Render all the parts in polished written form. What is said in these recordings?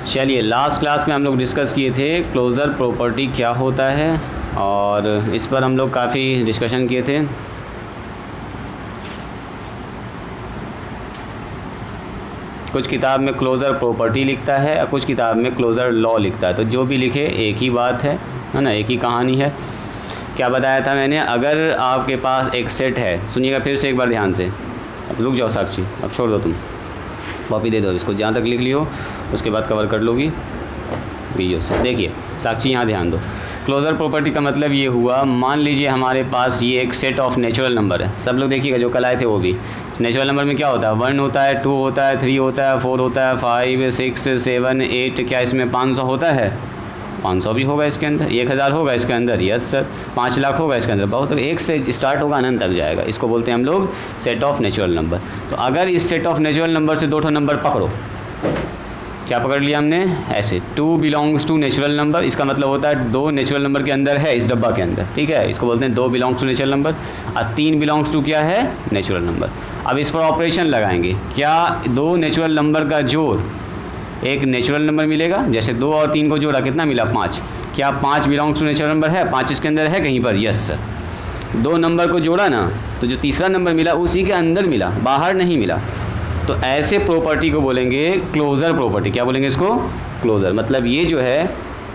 चलिए, last class में हम लोग डिस्कस किए थे क्लोज़र प्रॉपर्टी क्या होता है, और इस पर हम लोग काफ़ी डिस्कशन किए थे। कुछ किताब में क्लोज़र प्रॉपर्टी लिखता है और कुछ किताब में क्लोज़र लॉ लिखता है, तो जो भी लिखे एक ही बात है ना, एक ही कहानी है। क्या बताया था मैंने? अगर आपके पास एक सेट है, सुनिएगा फिर से एक बार ध्यान से, अब रुक जाओ साक्षी, अब छोड़ दो, तुम कॉपी दे दो इसको, जहाँ तक लिख लियो उसके बाद कवर कर लोगी वीडियो से। देखिए साक्षी, यहाँ ध्यान दो। क्लोज़र प्रॉपर्टी का मतलब ये हुआ, मान लीजिए हमारे पास ये एक सेट ऑफ नेचुरल नंबर है। सब लोग देखिएगा, जो कल आए थे वो भी। नेचुरल नंबर में क्या होता है? 1 होता है, 2 होता है, 3 होता है, 4 होता है, 5, 6, 7, 8। क्या इसमें 500 होता है? 500 भी होगा इसके अंदर। 1000 होगा इसके अंदर, यस सर। 5 लाख होगा इसके अंदर, बहुत। एक से स्टार्ट होगा, अनंत तक जाएगा। इसको बोलते हैं हम लोग सेट ऑफ नेचुरल नंबर। तो अगर इस सेट ऑफ नेचुरल नंबर से 2 नंबर पकड़ो, क्या पकड़ लिया हमने? ऐसे 2 बिलोंग्स टू नेचुरल नंबर। इसका मतलब होता है 2 नेचुरल नंबर के अंदर है, इस डब्बा के अंदर, ठीक है। इसको बोलते हैं 2 बिलोंग्स टू नेचुरल नंबर। और 3 बिलोंग्स टू क्या है? Natural number. अब इस पर ऑपरेशन लगाएंगे। क्या 2 नेचुरल नंबर का जोड़ एक नेचुरल नंबर मिलेगा? जैसे 2 और 3 को जोड़ा, कितना मिला? 5। क्या 5 बिलोंग्स टू नेचुरल नंबर है? 5 इसके अंदर है कहीं पर? Yes sir. 2 नंबर को जोड़ा ना, तो जो तीसरा नंबर मिला उसी के अंदर मिला, बाहर नहीं मिला। तो ऐसे प्रॉपर्टी को बोलेंगे क्लोज़र प्रॉपर्टी। क्या बोलेंगे इसको? क्लोज़र। मतलब ये जो है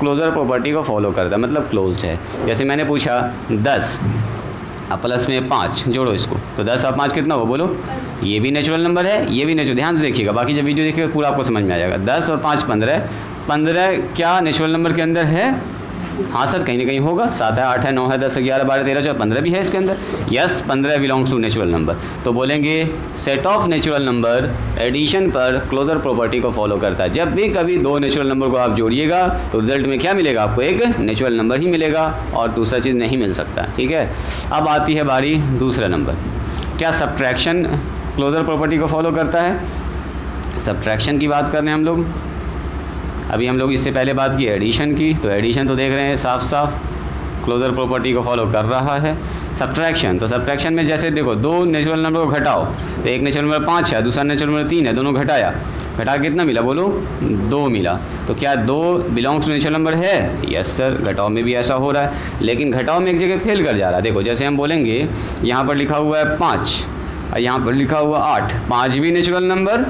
क्लोज़र प्रॉपर्टी को फॉलो करता है, मतलब क्लोज्ड है। जैसे मैंने पूछा 10 अब प्लस में 5 जोड़ो इसको, तो 10 और 5 कितना हो? बोलो। ये भी नेचुरल नंबर है, ये भी नेचुरल। ध्यान से देखिएगा, बाकी जब वीडियो देखिएगा पूरा आपको समझ में आ जाएगा। 10 और 5 15। 15 क्या नेचुरल नंबर के अंदर है? हाँ सर, कहीं ना कहीं होगा। 7 है, 8 है, 9 है, 10 11 12 13 14 15 भी है इसके अंदर। Yes, 15 belongs to natural number. तो बोलेंगे set of natural number addition पर क्लोज़र प्रॉपर्टी को फॉलो करता है। जब भी कभी 2 नेचुरल नंबर को आप जोड़िएगा तो रिजल्ट में क्या मिलेगा आपको? एक नेचुरल नंबर ही मिलेगा, और दूसरा चीज़ नहीं मिल सकता, ठीक है। अब आती है बारी दूसरा नंबर। क्या सब्ट्रैक्शन क्लोज़र प्रॉपर्टी को फॉलो करता है? सब्ट्रैक्शन की बात कर रहे हैं हम लोग। अभी हम लोग इससे पहले बात की एडिशन की, तो एडिशन तो देख रहे हैं साफ साफ क्लोज़र प्रॉपर्टी को फॉलो कर रहा है। सब्ट्रैक्शन, तो सब्ट्रैक्शन में जैसे देखो 2 नेचुरल नंबर को घटाओ, तो एक नेचुरल नंबर 5 है, दूसरा नेचुरल नंबर 3 है, दोनों घटाया, घटा कितना मिला? बोलो। 2 मिला। तो क्या 2 बिलोंग्स टू नेचुरल नंबर है? Yes sir. घटाओ में भी ऐसा हो रहा है, लेकिन घटाओ में एक जगह फेल कर जा रहा है। देखो जैसे हम बोलेंगे, यहाँ पर लिखा हुआ है 5 और यहाँ पर लिखा हुआ 8। 5 भी नेचुरल नंबर,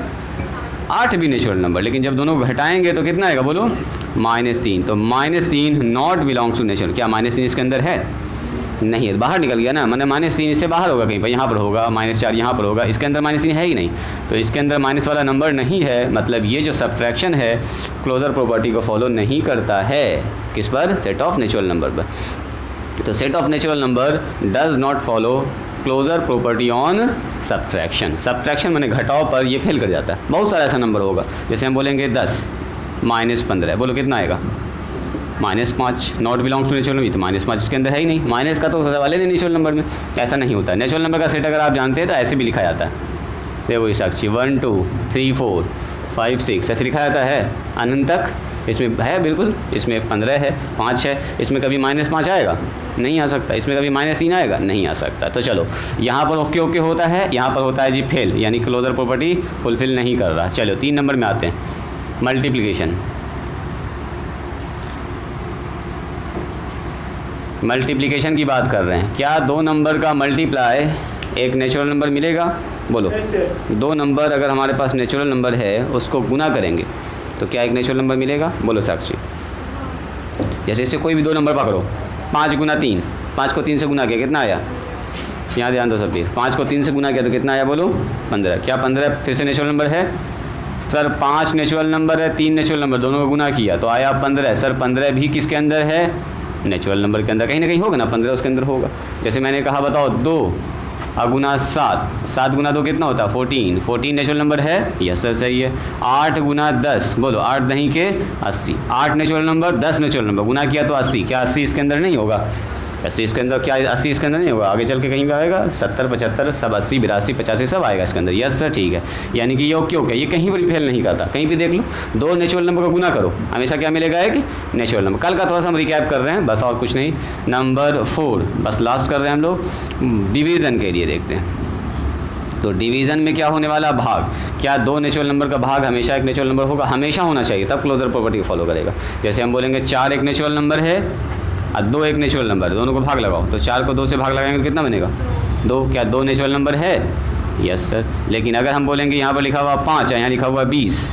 8 भी नेचुरल नंबर, लेकिन जब दोनों घटाएंगे तो कितना आएगा? बोलो। -3। तो -3 नॉट बिलोंग्स टू नेचुरल। क्या -3 इसके अंदर है? नहीं है, बाहर निकल गया ना। मतलब -3 इससे बाहर होगा कहीं पर, यहाँ पर होगा, -4 यहाँ पर होगा, इसके अंदर -3 है ही नहीं। तो इसके अंदर माइनस वाला नंबर नहीं है। मतलब ये जो सब्ट्रैक्शन है क्लोज़र प्रॉपर्टी को फॉलो नहीं करता है। किस पर? सेट ऑफ नेचुरल नंबर पर। तो set of natural number does not follow closure property on subtraction. Subtraction मैंने घटाव पर ये फेल कर जाता है। बहुत सारा ऐसा नंबर होगा, जैसे हम बोलेंगे 10 -15, बोलो कितना आएगा? -5। Not belongs to natural number, तो -5 इसके अंदर है ही नहीं। माइनस का तो वाले नहीं नेचुरल नंबर में, ऐसा नहीं होता है। नेचुरल नंबर का सेट अगर आप जानते हैं तो ऐसे भी लिखा जाता है। देखो साक्षी 1 2 3 4 5 6 ऐसे लिखा जाता है अनंत तक। इसमें है बिल्कुल, इसमें 15 है, 5 है, इसमें कभी -5 आएगा? नहीं आ सकता। इसमें कभी -3 आएगा? नहीं आ सकता। तो चलो, यहाँ पर ओके ओके होता है, यहाँ पर होता है जी फेल, यानी क्लोज़र प्रॉपर्टी फुलफिल नहीं कर रहा। चलो 3 नंबर में आते हैं, मल्टीप्लिकेशन। मल्टीप्लिकेशन की बात कर रहे हैं। क्या 2 नंबर का मल्टीप्लाई एक नेचुरल नंबर मिलेगा? बोलो। 2 नंबर अगर हमारे पास नेचुरल नंबर है, उसको गुना करेंगे तो क्या एक नेचुरल नंबर मिलेगा? बोलो साक्षी। जैसे इससे कोई भी 2 नंबर पकड़ो, 5 गुना 3, 5 को 3 से गुना किया, कितना आया? यहाँ ध्यान दो सब भी। 5 को 3 से गुना किया तो कितना आया? बोलो। 15। क्या 15 फिर से नेचुरल नंबर है? सर 5 नेचुरल नंबर है, 3 नेचुरल नंबर, दोनों को गुना किया तो आया 15। सर 15 भी किसके अंदर है? नेचुरल नंबर के अंदर। कहीं ना कहीं होगा ना 15 उसके अंदर होगा। जैसे मैंने कहा बताओ 2 गुना 7, 7 गुना 2 कितना होता है? 14। 14 नेचुरल नंबर है? यस सर सही है। 8 गुना 10, बोलो 8 दही के 80। 8 नेचुरल नंबर, 10 नेचुरल नंबर, गुना किया तो 80। क्या 80 इसके अंदर नहीं होगा? 80 इसके अंदर, क्या 80 इसके अंदर नहीं होगा? आगे चल के कहीं भी आएगा, 70 75 सब 80 82 85 सब आएगा इसके अंदर। यस सर ठीक है। यानी कि ये ओके ओके, ये कहीं पर भी फेल नहीं करता। कहीं भी देख लो, 2 नेचुरल नंबर का गुना करो, हमेशा क्या मिलेगा? एक नेचुरल नंबर। कल का थोड़ा सा हम रिकैप कर रहे हैं बस, और कुछ नहीं। नंबर 4 बस लास्ट कर रहे हैं हम लोग, डिवीज़न के लिए देखते हैं। तो डिवीज़न में क्या होने वाला, भाग। क्या दो नेचुरल नंबर का भाग हमेशा एक नेचुरल नंबर होगा? हमेशा होना चाहिए, तब क्लोजर प्रॉपर्टी को फॉलो करेगा। जैसे हम बोलेंगे 4 एक नेचुरल नंबर है और 2 एक नेचुरल नंबर है, दोनों को भाग लगाओ, तो 4 को 2 से भाग लगाएंगे तो कितना बनेगा? 2। क्या 2 नेचुरल नंबर है? Yes sir. लेकिन अगर हम बोलेंगे यहाँ पर लिखा हुआ 5 है, यहाँ लिखा हुआ 20,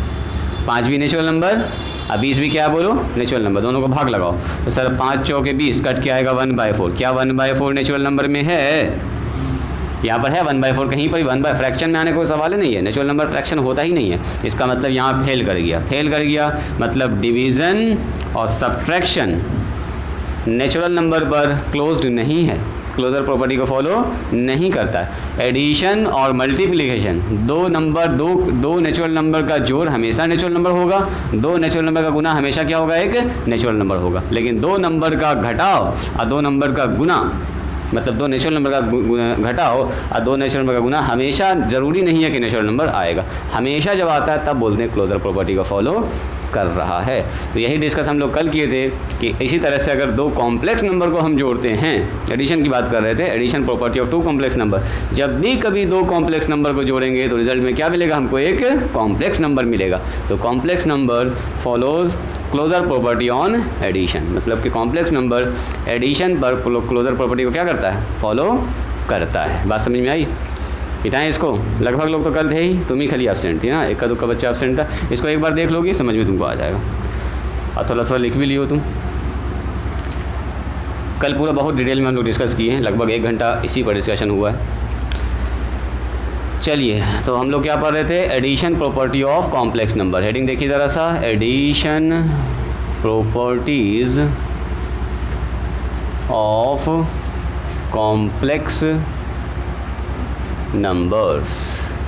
5 भी नेचुरल नंबर और 20 भी क्या बोलो? नेचुरल नंबर, दोनों को भाग लगाओ, तो सर 5 चौके 20 कट के आएगा 1/4। क्या 1/4 नेचुरल नंबर में है? यहाँ पर है 1/4, कहीं पर भी 1/4 फ्रैक्शन में आने का कोई सवाल ही नहीं है, नेचुरल नंबर फ्रैक्शन होता ही नहीं है। इसका मतलब यहाँ फेल कर गया। फेल कर गया मतलब डिवीज़न और सब्ट्रैक्शन नेचुरल नंबर पर क्लोज्ड नहीं है, क्लोजर प्रॉपर्टी को फॉलो नहीं करता है। एडिशन और मल्टीप्लिकेशन, दो नेचुरल नंबर का जोड़ हमेशा नेचुरल नंबर होगा, 2 नेचुरल नंबर का गुना हमेशा क्या होगा? एक नेचुरल नंबर होगा। लेकिन 2 नंबर का घटाव और 2 नंबर का गुना, मतलब 2 नेचुरल नंबर का घटाओ और 2 नेचुरल नंबर का गुना हमेशा ज़रूरी नहीं है कि नेचुरल नंबर आएगा। हमेशा जब आता है तब बोलते हैं क्लोजर प्रॉपर्टी को फॉलो कर रहा है। तो यही डिस्कस हम लोग कल किए थे कि इसी तरह से अगर 2 कॉम्प्लेक्स नंबर को हम जोड़ते हैं, एडिशन की बात कर रहे थे, addition property of 2 complex number, जब भी कभी 2 कॉम्प्लेक्स नंबर को जोड़ेंगे तो रिजल्ट में क्या मिलेगा? हमको एक कॉम्प्लेक्स नंबर मिलेगा। तो complex number follows closure property on addition, मतलब कि कॉम्प्लेक्स नंबर एडिशन पर क्लोजर प्रॉपर्टी को क्या करता है? फॉलो करता है। बात समझ में आई? मिटाएं इसको। लगभग लोग तो कल थे ही, तुम ही खाली एब्सेंट थी ना, एक का दुक्का बच्चा एब्सेंट था। इसको एक बार देख लोगी, समझ में तुमको आ जाएगा और थोड़ा थोड़ा लिख भी लियो तुम। कल पूरा बहुत डिटेल में हम लोग डिस्कस किए हैं, लगभग 1 घंटा इसी पर डिस्कशन हुआ है। चलिए, तो हम लोग क्या पढ़ रहे थे? Addition property of complex number. Heading देखिए ज़रा सा, addition properties of complex numbers.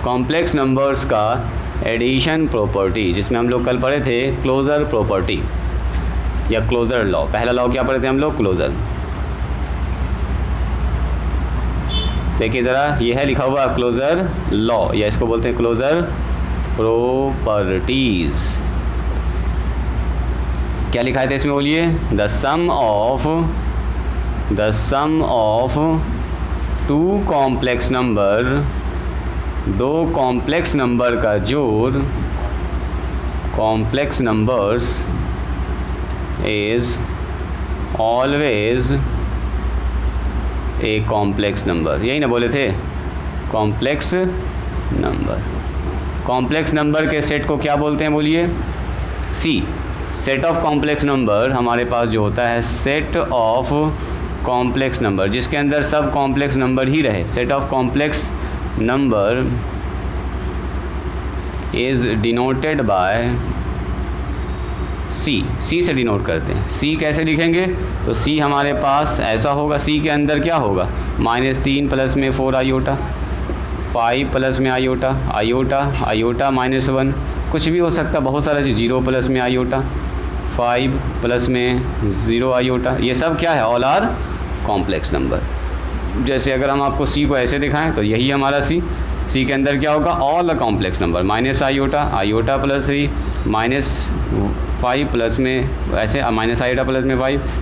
Complex numbers का एडिशन प्रॉपर्टी, जिसमें हम लोग कल पढ़े थे क्लोजर प्रॉपर्टी या क्लोजर लॉ। पहला लॉ क्या पढ़े थे हम लोग? क्लोजर। देखिए ज़रा, ये है लिखा हुआ क्लोजर लॉ, या इसको बोलते हैं क्लोजर प्रॉपर्टीज़। क्या लिखा है इसमें बोलिए? The sum of 2 complex number, 2 complex number का जोड़, complex numbers is always a complex number. यही ना बोले थे? Complex number. कॉम्प्लेक्स नंबर के सेट को क्या बोलते हैं बोलिए? C. Set of complex number हमारे पास जो होता है सेट ऑफ कॉम्प्लेक्स नंबर, जिसके अंदर सब कॉम्प्लेक्स नंबर ही रहे। Set of complex number is denoted by C. C से डिनोट करते हैं। सी कैसे लिखेंगे? तो सी हमारे पास ऐसा होगा, सी के अंदर क्या होगा? -3 प्लस में 4 आयोटा, 5 प्लस में आयोटा, आयोटा -1, कुछ भी हो सकता, बहुत सारा चीज़, 0 प्लस में आयोटा, 5 प्लस में 0 आयोटा, ये सब क्या है? All are complex number. जैसे अगर हम आपको सी को ऐसे दिखाएं तो यही हमारा सी। सी के अंदर क्या होगा? All the complex number, iota plus 3, -5 plus में ऐसे आयोटा प्लस में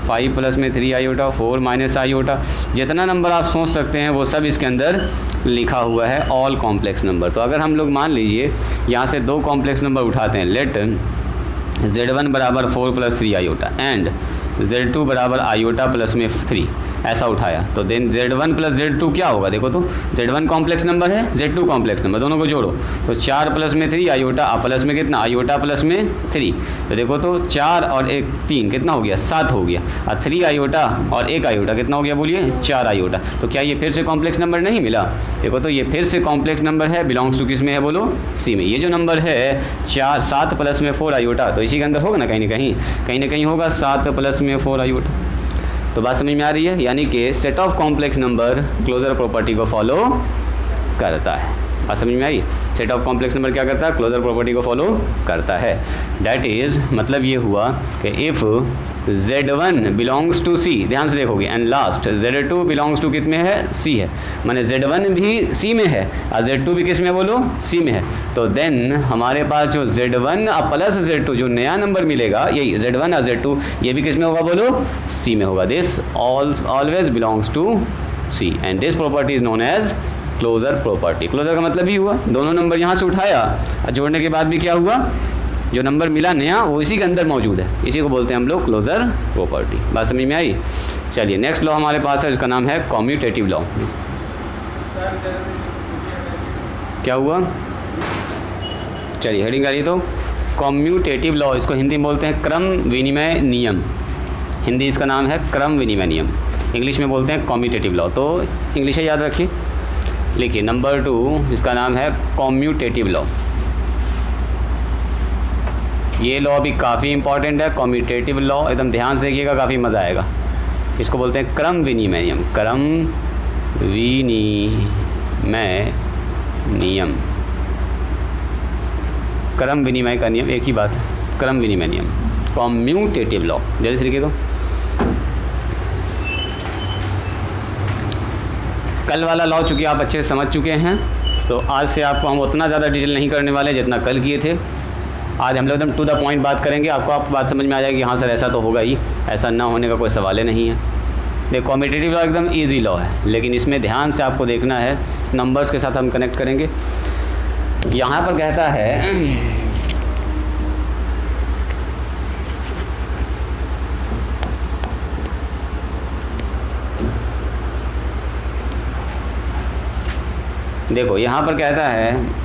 5 प्लस में 3 आयोटा, 4 आयोटा, जितना नंबर आप सोच सकते हैं वो सब इसके अंदर लिखा हुआ है, ऑल कॉम्प्लेक्स नंबर। तो अगर हम लोग मान लीजिए यहाँ से 2 कॉम्प्लेक्स नंबर उठाते हैं, लेट Z1 बराबर 4 प्लस 3 आयोटा एंड Z2 बराबर आयोटा प्लस में 3, ऐसा उठाया, तो देन Z1 प्लस Z2 क्या होगा? देखो तो Z1 कॉम्प्लेक्स नंबर है, Z2 कॉम्प्लेक्स नंबर, दोनों को जोड़ो तो 4 प्लस में 3 आयोटा, प्लस में कितना? आयोटा प्लस में 3, तो देखो तो 4 और 1 3 कितना हो गया? 7 हो गया, और 3 आयोटा और 1 आयोटा कितना हो गया बोलिए? 4 आयोटा। तो क्या ये फिर से कॉम्प्लेक्स नंबर नहीं मिला? देखो तो ये फिर से कॉम्प्लेक्स नंबर है, बिलोंग्स टू किस में है बोलो? सी में। ये जो नंबर है 7 प्लस में 4 आयोटा, तो इसी के अंदर होगा ना, कहीं ना कहीं होगा 7 प्लस में 4 आयोटा। तो बात समझ में आ रही है? यानी कि set of complex number closure property को फॉलो करता है। बात समझ में आई? सेट ऑफ कॉम्प्लेक्स नंबर क्या करता है? क्लोजर प्रॉपर्टी को फॉलो करता है। डैट इज़ मतलब ये हुआ कि इफ़ Z1 बिलोंग्स टू सी, ध्यान से देखोगे, and last Z2 belongs to किस में है? सी है, माने Z1 भी सी में है और Z2 भी किस में बोलो? सी में है। तो देन हमारे पास जो Z1 और प्लस Z2 जो नया नंबर मिलेगा, यही Z1 और Z2, ये भी किस में होगा बोलो? सी में होगा। This always belongs to C and this property is known as closure property. Closure का मतलब ही हुआ दोनों नंबर यहाँ से उठाया और जोड़ने के बाद भी क्या हुआ, जो नंबर मिला नया वो इसी के अंदर मौजूद है, इसी को बोलते हैं हम लोग क्लोजर प्रॉपर्टी। बात समझ में आई? चलिए नेक्स्ट लॉ हमारे पास है, उसका नाम है कॉम्यूटेटिव लॉ। क्या हुआ? चलिए हेडिंग करिए तो कॉम्यूटेटिव लॉ, इसको हिंदी में बोलते हैं क्रम विनिमय नियम। हिंदी इसका नाम है क्रम विनिमय नियम, इंग्लिश में बोलते हैं कॉम्यूटेटिव लॉ। तो इंग्लिश है याद रखिए, लिखिए नंबर 2 इसका नाम है कॉम्यूटेटिव लॉ। ये लॉ भी काफ़ी इंपॉर्टेंट है, कॉम्यूटेटिव लॉ, एकदम ध्यान से देखिएगा, काफ़ी मज़ा आएगा। इसको बोलते हैं क्रम विनिमय नियम, क्रम विनिमय नियम, क्रम विनिमय का नियम एक ही बात है, क्रम विनिमय नियम, कॉम्यूटेटिव लॉ। जल्दी से लिखिए तो कल वाला लॉ चूँकि आप अच्छे से समझ चुके हैं, तो आज से आपको हम उतना ज़्यादा डिटेल नहीं करने वाले जितना कल किए थे। आज हम लोग एकदम टू द पॉइंट बात करेंगे, आप बात समझ में आ जाएगी, हाँ सर ऐसा तो होगा ही, ऐसा ना होने का कोई सवाल ही नहीं है। देखो कॉम्यूटेटिव लॉ एकदम इजी लॉ है, लेकिन इसमें ध्यान से आपको देखना है, नंबर्स के साथ हम कनेक्ट करेंगे। यहाँ पर कहता है देखो यहाँ पर कहता है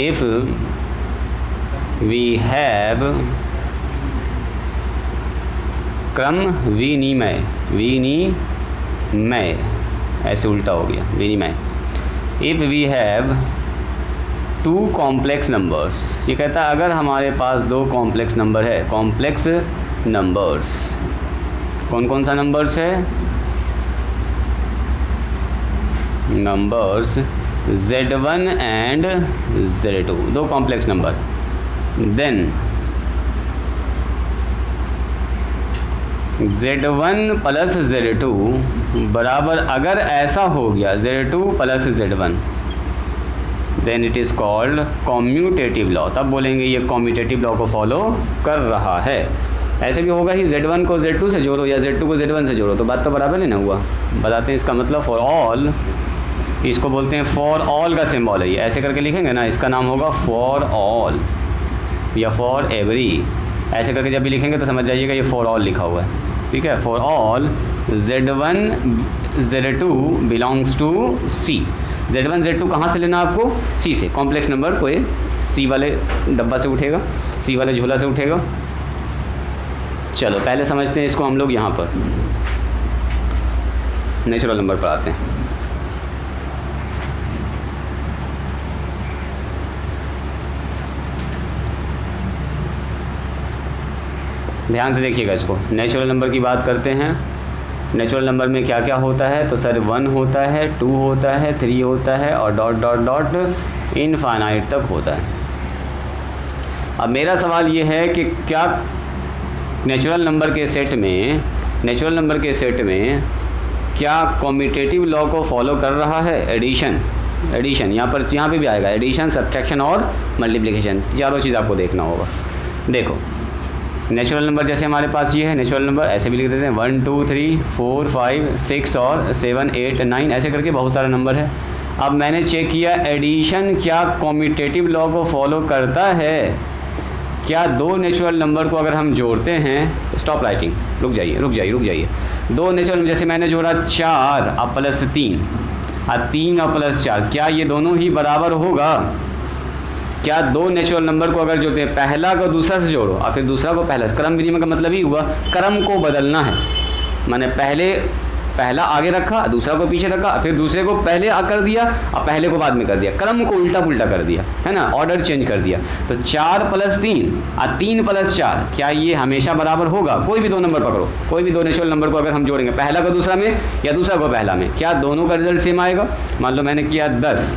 इफ़ वी हैव क्रम विनिमय, विनिमय ऐसे उल्टा हो गया, विनिमय। If we have 2 complex numbers, ये कहता है अगर हमारे पास 2 कॉम्प्लेक्स नंबर है, कॉम्प्लेक्स नंबर्स, कौन कौन सा नंबर्स है? Numbers Z1 and Z2, 2 complex number. Then Z1 plus Z2 बराबर, अगर ऐसा हो गया Z2 plus Z1, then it is called commutative law. तब बोलेंगे ये कॉम्यूटेटिव लॉ को फॉलो कर रहा है। ऐसे भी होगा ही, Z1 को Z2 से जोड़ो या Z2 को Z1 से जोड़ो, तो बात तो बराबर नहीं ना हुआ। बताते हैं इसका मतलब फॉर ऑल, इसको बोलते हैं फॉर ऑल का सिंबल है ये, ऐसे करके लिखेंगे ना, इसका नाम होगा फॉर ऑल या फॉर एवरी। ऐसे करके जब भी लिखेंगे तो समझ जाइएगा ये फॉर ऑल लिखा हुआ है, ठीक है। For all Z1 Z2 belongs to C। Z1 Z2 कहाँ से लेना आपको? C से। कॉम्प्लेक्स नंबर कोई C वाले डब्बा से उठेगा, C वाले झोला से उठेगा। चलो पहले समझते हैं इसको हम लोग, यहाँ पर नेचुरल नंबर पर आते हैं। ध्यान से देखिएगा इसको, नेचुरल नंबर की बात करते हैं। नेचुरल नंबर में क्या क्या होता है? तो सर 1 होता है, 2 होता है, 3 होता है और डॉट डॉट डॉट इनफाइनाइट तक होता है। अब मेरा सवाल ये है कि क्या नेचुरल नंबर के सेट में क्या कॉम्यूटेटिव लॉ को फॉलो कर रहा है? एडिशन यहाँ पे भी आएगा, एडिशन, सब्ट्रैक्शन और मल्टीप्लिकेशन, चारों चीज़ आपको देखना होगा। देखो नेचुरल नंबर जैसे हमारे पास ये है, नेचुरल नंबर ऐसे भी लिख देते हैं 1 2 3 4 5 6 और 7 8 9, ऐसे करके बहुत सारा नंबर है। अब मैंने चेक किया एडिशन क्या कॉम्यूटेटिव लॉ को फॉलो करता है? क्या 2 नेचुरल नंबर को अगर हम जोड़ते हैं, स्टॉप राइटिंग, रुक जाइए। 2 नेचुरल, जैसे मैंने जोड़ा 4 और प्लस 3 और 3 और प्लस 4, क्या ये दोनों ही बराबर होगा? क्या 2 नेचुरल नंबर को अगर जोड़ते हैं, पहला को दूसरा से जोड़ो और फिर दूसरा को पहला, क्रम विनिमय का मतलब ही हुआ क्रम को बदलना है। मैंने पहला आगे रखा, दूसरा को पीछे रखा, फिर दूसरे को पहले कर दिया और पहले को बाद में कर दिया, क्रम को उल्टा पुल्टा कर दिया, है ना, ऑर्डर चेंज कर दिया। तो 4 प्लस 3 और 3 प्लस 4, क्या ये हमेशा बराबर होगा? कोई भी 2 नंबर पकड़ो, कोई भी 2 नेचुरल नंबर को अगर हम जोड़ेंगे, पहला को दूसरा में या दूसरा को पहला में, क्या दोनों का रिजल्ट सेम आएगा? मान लो मैंने किया 10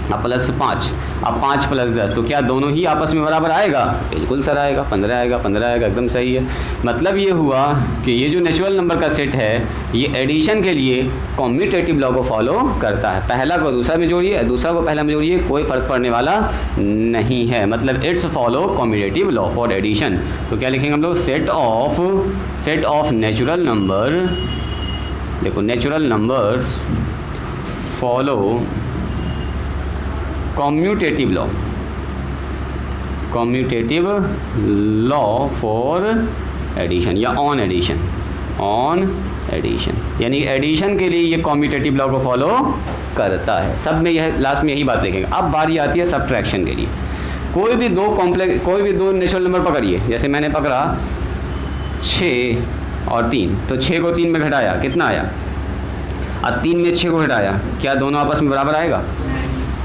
अब प्लस 5, अब 5 प्लस 10, तो क्या दोनों ही आपस में बराबर आएगा? बिल्कुल सर आएगा, 15 आएगा, एकदम सही है। मतलब ये हुआ कि ये जो नेचुरल नंबर का सेट है ये एडिशन के लिए कॉम्यूटेटिव लॉ को फॉलो करता है। पहला को दूसरा में जोड़िए, दूसरा को पहला में जोड़िए, कोई फ़र्क पड़ने वाला नहीं है। मतलब it's follow commutative law for addition. तो क्या लिखेंगे हम लोग? सेट ऑफ नेचुरल नंबर देखो natural numbers follow commutative law, commutative law for addition या ऑन एडिशन, ऑन एडिशन, यानी एडिशन के लिए ये कॉम्यूटेटिव लॉ को फॉलो करता है। सब में यह लास्ट में यही बात लिखेंगे। अब बारी आती है सब्ट्रैक्शन के लिए। कोई भी दो नेचुरल नंबर पकड़िए, जैसे मैंने पकड़ा 6 और 3, तो 6 को 3 में घटाया, कितना आया? अब 3 में 6 को घटाया, क्या दोनों आपस में बराबर आएगा?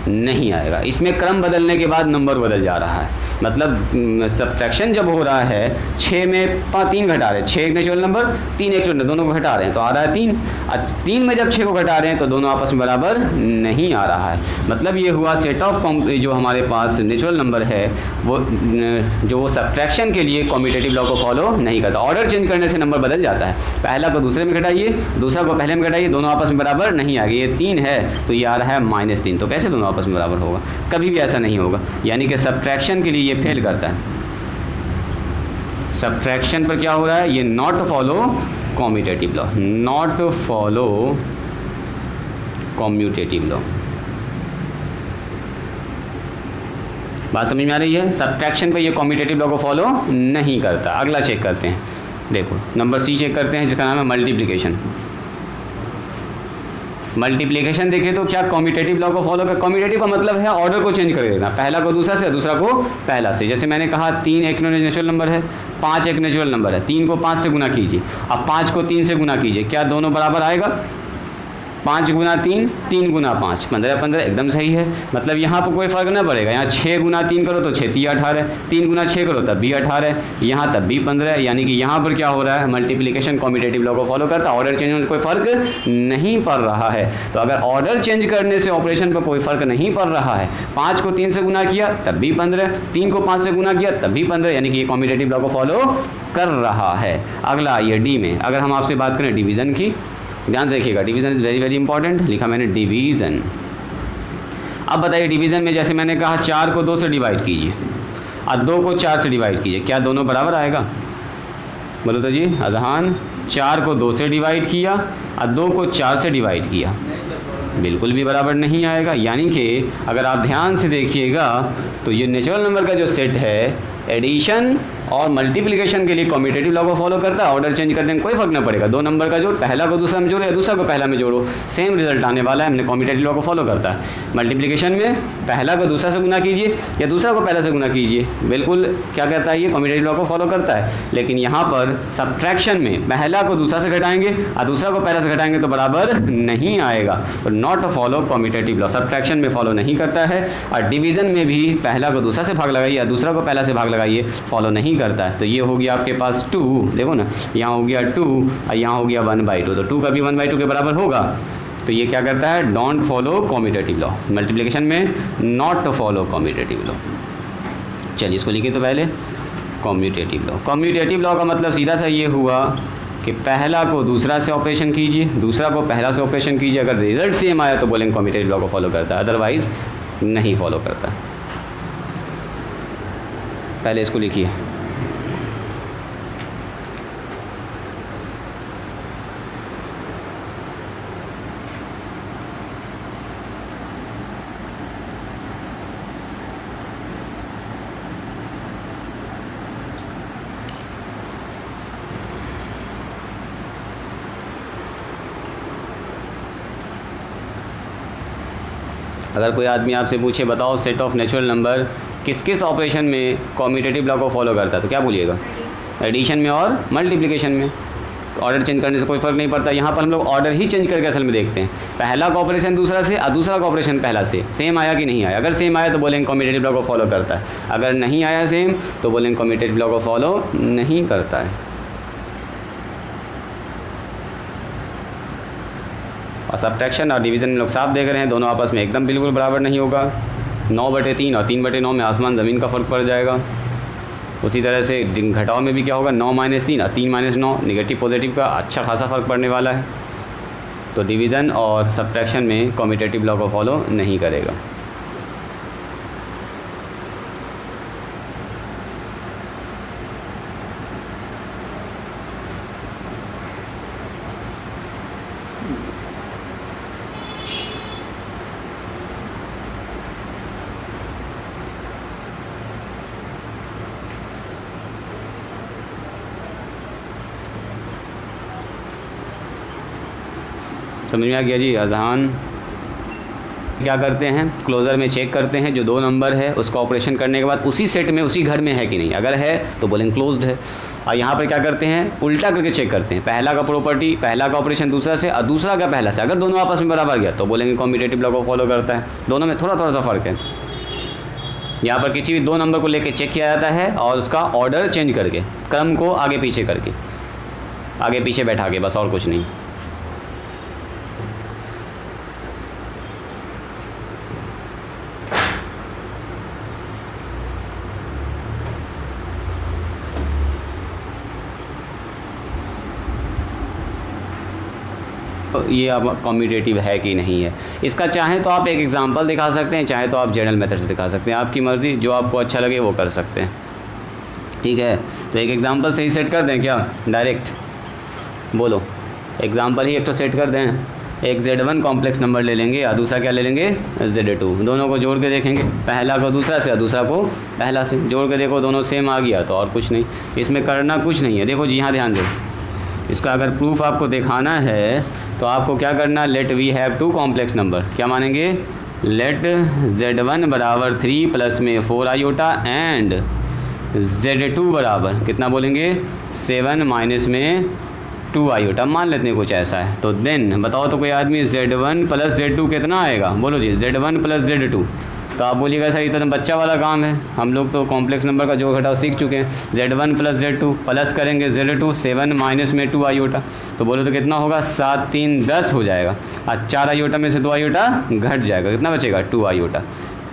नहीं आएगा। इसमें क्रम बदलने के बाद नंबर बदल जा रहा है। मतलब सब्ट्रैक्शन जब हो रहा है, 6 में 3 घटा रहे हैं, 6 एक नेचुरल नंबर, 3 एक नेचुरल, दोनों को घटा रहे हैं तो आ रहा है 3। और 3 में जब 6 को घटा रहे हैं तो दोनों आपस में बराबर नहीं आ रहा है। मतलब ये हुआ सेट ऑफ जो हमारे पास नेचुरल नंबर है वो जो वो सब्ट्रैक्शन के लिए कॉम्यूटेटिव लॉ को फॉलो नहीं करता। ऑर्डर चेंज करने से नंबर बदल जाता है। पहला को दूसरे में घटाइए, दूसरा को पहले में घटाइए, दोनों आपस में बराबर नहीं आ गए। ये 3 है तो ये आ रहा है -3, तो कैसे दोनों आपस में बराबर होगा? कभी भी ऐसा नहीं होगा। यानी कि सब्ट्रैक्शन के लिए ये फेल करता है। सब्ट्रैक्शन पर क्या हो रहा है? ये not follow commutative law, not follow commutative law. बात समझ में आ रही है? सब्ट्रैक्शन पर ये कॉम्यूटेटिव लॉ को फॉलो नहीं करता। अगला चेक करते हैं, देखो नंबर सी चेक करते हैं जिसका नाम है मल्टीप्लिकेशन। मल्टीप्लिकेशन देखें तो क्या कॉम्यूटेटिव लॉ को फॉलो कर? कॉम्यूटेटिव का मतलब है ऑर्डर को चेंज कर देना, पहला को दूसरा से, दूसरा को पहला से। जैसे मैंने कहा 3 एक नेचुरल नंबर है, 5 एक नेचुरल नंबर है, 3 को 5 से गुना कीजिए, अब 5 को 3 से गुना कीजिए, क्या दोनों बराबर आएगा? 5 गुना 3, 3 गुना 5, 15 15, एकदम सही है। मतलब यहाँ पर कोई फ़र्क ना पड़ेगा। यहाँ 6 गुना 3 करो तो 6 3 18, 3 गुना 6 करो तब भी 18, यहाँ तब भी 15। यानी कि यहाँ पर क्या हो रहा है? मल्टीप्लिकेशन कॉम्यूटेटिव लॉ को फॉलो करता है। ऑर्डर चेंज होने से कोई फ़र्क नहीं पड़ रहा है। तो अगर ऑर्डर चेंज करने से ऑपरेशन पर कोई फ़र्क नहीं पड़ रहा है, 5 को 3 से गुना किया तब भी 15, 3 को 5 से गुना किया तब भी 15, यानी कि ये कॉम्यूटेटिव लॉ को फॉलो कर रहा है। अगला ये डी में, अगर हम आपसे बात करें डिवीज़न की, ध्यान रखिएगा, division is very very important. लिखा मैंने डिवीज़न। अब बताइए डिवीज़न में जैसे मैंने कहा 4 को 2 से डिवाइड कीजिए और 2 को 4 से डिवाइड कीजिए, क्या दोनों बराबर आएगा? बोलो तो जी अजहान। 4 को 2 से डिवाइड किया और 2 को 4 से डिवाइड किया, बिल्कुल भी बराबर नहीं आएगा। यानी कि अगर आप ध्यान से देखिएगा तो ये नेचुरल नंबर का जो सेट है एडिशन और मल्टीप्लिकेशन के लिए कॉम्यूटेटिव लॉ को फॉलो करता है। ऑर्डर चेंज करने में कोई फर्क ना पड़ेगा। 2 नंबर का जोड़, पहला को दूसरा में जोड़ो या दूसरा को पहला में जोड़ो, सेम रिजल्ट आने वाला है। हमने कॉम्यूटेटिव लॉ को फॉलो करता है। मल्टीप्लिकेशन में पहला को दूसरा से गुना कीजिए या दूसरा को पहला से गुना कीजिए, बिल्कुल क्या कहता है? ये कॉम्यूटेटिव लॉ को फॉलो करता है। लेकिन यहाँ पर सब्ट्रैक्शन में पहला को दूसरा से घटाएंगे और दूसरा को पहला से घटाएंगे तो बराबर नहीं आएगा। तो not follow commutative law, subtraction में फॉलो नहीं करता है। और डिवीज़न में भी पहला को दूसरा से भाग लगाइए या दूसरा को पहला से भाग लगाइए, फॉलो नहीं करता है। तो ये हो गया आपके पास 2, देखो ना, यहाँ हो गया 2 और यहाँ हो गया 1/2, तो 2 कभी 1/2 के बराबर होगा। तो ये क्या करता है? Don't follow commutative law. Multiplication में नॉट फॉलो कॉम्यूटेटिव लॉ। चलिए इसको लिखिए तो पहले कॉम्यूटेटिव लॉ। कॉम्यूटेटिव लॉ का मतलब सीधा सा ये हुआ कि पहला को दूसरा से ऑपरेशन कीजिए, दूसरा को पहला से ऑपरेशन कीजिए। अगर रिजल्ट सेम आया तो बोलेंगे कॉम्यूटेटिव लॉ को फॉलो करता है, अदरवाइज नहीं फॉलो करता। पहले इसको लिखिए। अगर कोई आदमी आपसे पूछे बताओ सेट ऑफ नेचुरल नंबर किस किस ऑपरेशन में कॉम्यूटेटिव लॉ को फॉलो करता है, तो क्या बोलिएगा? एडिशन में और मल्टीप्लिकेशन में। ऑर्डर चेंज करने से कोई फ़र्क नहीं पड़ता। यहाँ पर हम लोग ऑर्डर ही चेंज करके असल में देखते हैं, पहला का ऑपरेशन दूसरा से और दूसरा का ऑपरेशन पहला से सेम आया कि नहीं आया। अगर सेम आया तो बोलेंगे कॉम्यूटेटिव लॉ को फॉलो करता है, अगर नहीं आया सेम तो बोलेंगे कॉम्यूटेटिव लॉ को फॉलो नहीं करता है। और सब्ट्रैक्शन और डिवीज़न में लोग साफ देख रहे हैं, दोनों आपस में एकदम बिल्कुल बराबर नहीं होगा। 9/3 और 3/9 में आसमान ज़मीन का फ़र्क पड़ जाएगा। उसी तरह से घटाव में भी क्या होगा? 9 - 3 और 3 - 9, निगेटिव पॉजिटिव का अच्छा खासा फ़र्क पड़ने वाला है। तो डिवीज़न और सब्ट्रैक्शन में कॉम्यूटेटिव लॉ को फॉलो नहीं करेगा। समझ में आ गया जी। अजहान क्या करते हैं, क्लोज़र में चेक करते हैं जो 2 नंबर है उसका ऑपरेशन करने के बाद उसी सेट में उसी घर में है कि नहीं, अगर है तो बोलेंगे क्लोज्ड है। और यहाँ पर क्या करते हैं, उल्टा करके चेक करते हैं, पहला का प्रॉपर्टी, पहला का ऑपरेशन दूसरा से और दूसरा का पहला से, अगर दोनों आपस में बराबर गया तो बोलेंगे कम्यूटेटिव लॉ को फॉलो करता है। दोनों में थोड़ा थोड़ा सा फ़र्क है। यहाँ पर किसी भी 2 नंबर को लेकर चेक किया जाता है और उसका ऑर्डर चेंज करके, क्रम को आगे पीछे करके, आगे पीछे बैठा के, बस और कुछ नहीं। ये अब कम्यूटेटिव है कि नहीं है। इसका चाहे तो आप एक एग्जांपल दिखा सकते हैं, चाहे तो आप जनरल मेथड से दिखा सकते हैं, आपकी मर्ज़ी, जो आपको अच्छा लगे वो कर सकते हैं। ठीक है, तो एक एग्जांपल से ही सेट कर दें क्या, डायरेक्ट बोलो, एग्जांपल ही एक तो सेट कर दें। एक Z1 कॉम्प्लेक्स नंबर ले लेंगे और दूसरा क्या ले लेंगे, Z2। दोनों को जोड़ के देखेंगे, पहला को दूसरा से और दूसरा को पहला से, जोड़ के देखो दोनों सेम आ गया तो और कुछ नहीं, इसमें करना कुछ नहीं है। देखो जी, यहाँ ध्यान दो, इसका अगर प्रूफ आपको दिखाना है तो आपको क्या करना, let we have 2 complex number, क्या मानेंगे, लेट Z1 बराबर 3 प्लस में 4 आयोटा एंड Z2 बराबर कितना बोलेंगे, 7 माइनस में 2 आयोटा, मान लेते हैं कुछ ऐसा है। तो देन बताओ तो कोई आदमी Z1 प्लस Z2 कितना आएगा, बोलो जी, Z1 प्लस Z2। तो आप बोलिएगा सर ये तो बच्चा वाला काम है, हम लोग तो कॉम्प्लेक्स नंबर का जो घटाव सीख चुके हैं। Z1 प्लस Z2 प्लस करेंगे Z2, 7 माइनस में 2 आयोटा, तो बोलो तो कितना होगा, 7 3 10 हो जाएगा, और 4 आयोटा में से 2 आयोटा घट जाएगा, कितना बचेगा, 2 आयोटा।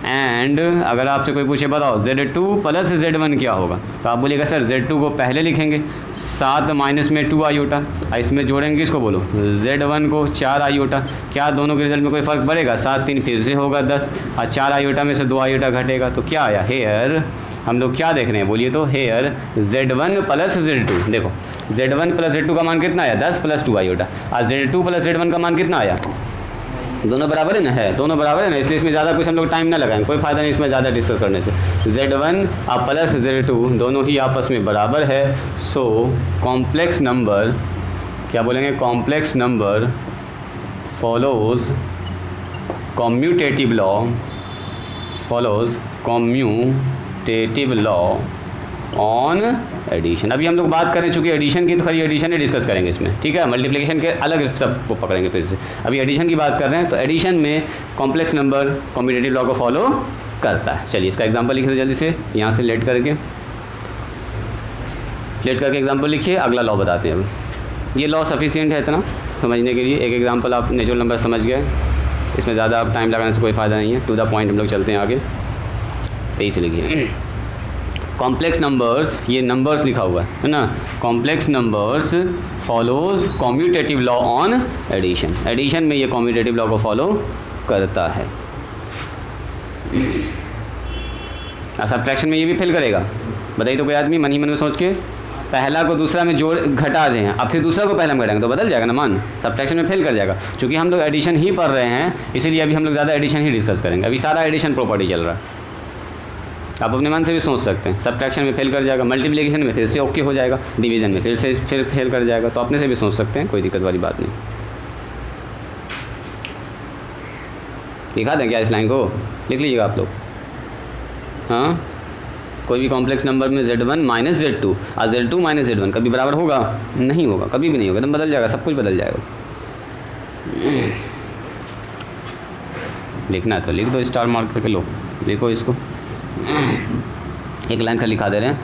एंड अगर आपसे कोई पूछे बताओ Z2 प्लस Z1 क्या होगा, तो आप बोलिएगा सर Z2 को पहले लिखेंगे 7 माइनस में 2 आयोटा, और इसमें जोड़ेंगे इसको, बोलो Z1 को 4 आयोटा, क्या दोनों के रिजल्ट में कोई फ़र्क पड़ेगा, 7 3 फिर से होगा 10, और 4 आयोटा में से 2 आयोटा घटेगा, तो क्या आया, हेयर हम लोग क्या देख रहे हैं, बोलिए तो हेयर Z1 प्लस Z2। देखो Z1 प्लस Z2 का मान कितना आया, 10 प्लस 2 आयोटा, और Z2 प्लस Z1 का मान कितना आया, दोनों बराबर है ना, है दोनों बराबर है ना, इसलिए इसमें ज़्यादा कुछ हम लोग टाइम ना लगाएं, कोई फ़ायदा नहीं इसमें ज़्यादा डिस्कस करने से। Z1 और प्लस Z2 दोनों ही आपस में बराबर है, सो कॉम्प्लेक्स नंबर क्या बोलेंगे, complex number follows commutative law, follows commutative law on addition. अभी हम लोग बात करें चूँकि एडिशन की, तो खाली एडिशन ही डिस्कस करेंगे इसमें, ठीक है, मल्टीप्लिकेशन के अलग सब को पकड़ेंगे फिर से। अभी एडिशन की बात कर रहे हैं, तो एडिशन में कॉम्प्लेक्स नंबर कम्यूटेटिव लॉ को फॉलो करता है। चलिए इसका एग्जांपल लिखिए जल्दी से, यहाँ से लेट करके एग्जांपल लिखिए, अगला लॉ बताते हैं। अब ये लॉ सफिशिएंट है इतना समझने के लिए, एक एग्जाम्पल आप नेचुरल नंबर समझ गए, इसमें ज़्यादा आप टाइम लगाने से कोई फ़ायदा नहीं है, टू द पॉइंट हम लोग चलते हैं आगे। 23 लिखिए, कॉम्प्लेक्स नंबर्स, ये नंबर्स लिखा हुआ है ना, complex numbers follows commutative law on addition. Addition में ये कम्यूटेटिव लॉ को फॉलो करता है। सब्ट्रैक्शन में ये भी फेल करेगा, बताइए तो कोई आदमी मन ही मन में सोच के, पहला को दूसरा में जोड़ घटा दें, अब फिर दूसरा को पहला में घटाएंगे तो बदल जाएगा ना मान, सब्ट्रैक्शन में फेल कर जाएगा। चूँकि हम लोग एडिशन ही पढ़ रहे हैं, इसीलिए अभी हम लोग ज़्यादा एडिशन ही डिस्कस करेंगे, अभी सारा एडिशन प्रॉपर्टी चल रहा है। आप अपने मन से भी सोच सकते हैं, सब्ट्रैक्शन में फेल कर जाएगा, मल्टीप्लिकेशन में फिर से ओके हो जाएगा, डिवीजन में फिर फेल कर जाएगा, तो अपने से भी सोच सकते हैं, कोई दिक्कत वाली बात नहीं। दिखा दें क्या इस लाइन को, लिख लीजिएगा आप लोग। हाँ, कोई भी कॉम्प्लेक्स नंबर में Z1 माइनस Z2 और Z2 माइनस Z1 कभी बराबर होगा, नहीं होगा, कभी भी नहीं होगा, एकदम बदल जाएगा, सब कुछ बदल जाएगा। लिखना है तो लिख दो, स्टार मार्क करके लो, लिखो इसको, एक लाइन का लिखा दे रहे हैं,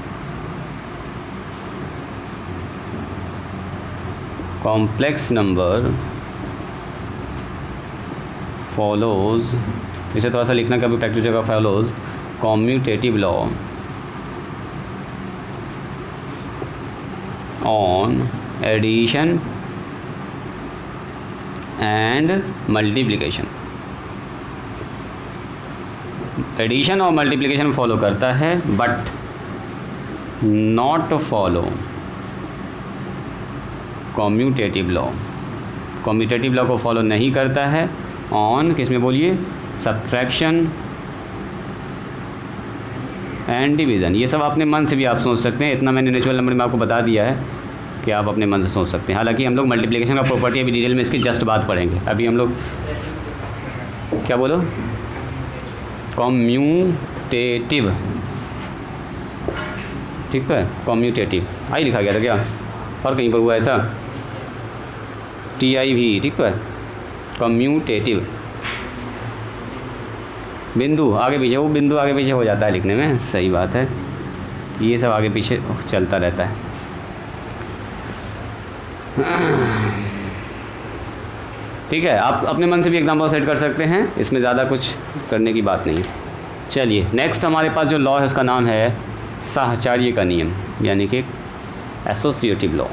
कॉम्प्लेक्स नंबर फॉलोज, इसे थोड़ा सा लिखना कभी प्रैक्टिस होगा, follows commutative law on addition and multiplication. Addition और मल्टीप्लिकेशन फॉलो करता है, but not follow commutative law. Commutative law को फॉलो नहीं करता है ऑन, किस में बोलिए, सब्ट्रैक्शन एंड डिवीज़न। ये सब अपने मन से भी आप सोच सकते हैं, इतना मैंने नेचुरल नंबर में आपको बता दिया है कि आप अपने मन से सोच सकते हैं। हालांकि हम लोग मल्टीप्लिकेशन का प्रॉपर्टी अभी डिटेल में इसकी जस्ट बात पढ़ेंगे। अभी हम लोग क्या बोलो, कॉम्यूटेटिव, ठीक है, कॉम्यूटेटिव आई लिखा गया था क्या, और कहीं पर हुआ ऐसा, TIV, ठीक है, कॉम्यूटेटिव। बिंदु आगे पीछे, वो बिंदु आगे पीछे हो जाता है लिखने में, सही बात है, ये सब आगे पीछे चलता रहता है। ठीक है, आप अपने मन से भी एग्जाम्पल सेट कर सकते हैं, इसमें ज़्यादा कुछ करने की बात नहीं है। चलिए नेक्स्ट हमारे पास जो लॉ है उसका नाम है साहचर्य का नियम, यानी कि एसोसिएटिव लॉ।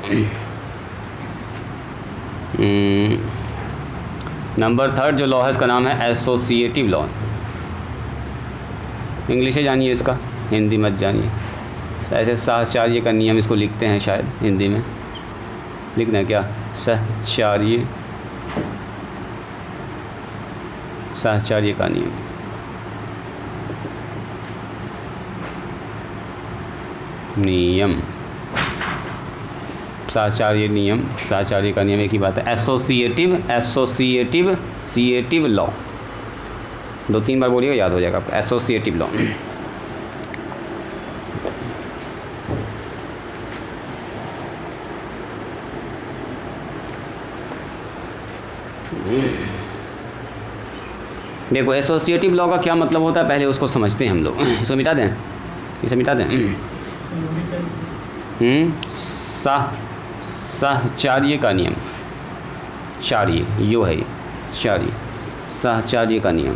नंबर 3 जो लॉ है इसका नाम है एसोसिएटिव लॉ। इंग्लिश है जानिए इसका, हिंदी मत जानिए। ऐसे साहचर्य का नियम इसको लिखते हैं, शायद हिंदी में लिखना है क्या, साहचर्य, साहचर्य का नियम। नियम साहचर्य नियम, साहचर्य का नियम एक ही बात है। एसोसिएटिव, एसोसिएटिव, सिएटिव लॉ, 2-3 बार बोलिएगा याद हो जाएगा आपको। एसोसिएटिव लॉ, देखो एसोसिएटिव लॉ का क्या मतलब होता है पहले उसको समझते हैं हम लोग। इसको मिटा दें, इसे मिटा दें। साहचर्य का नियम, चार्य यो है, चार्य, साहचर्य का नियम।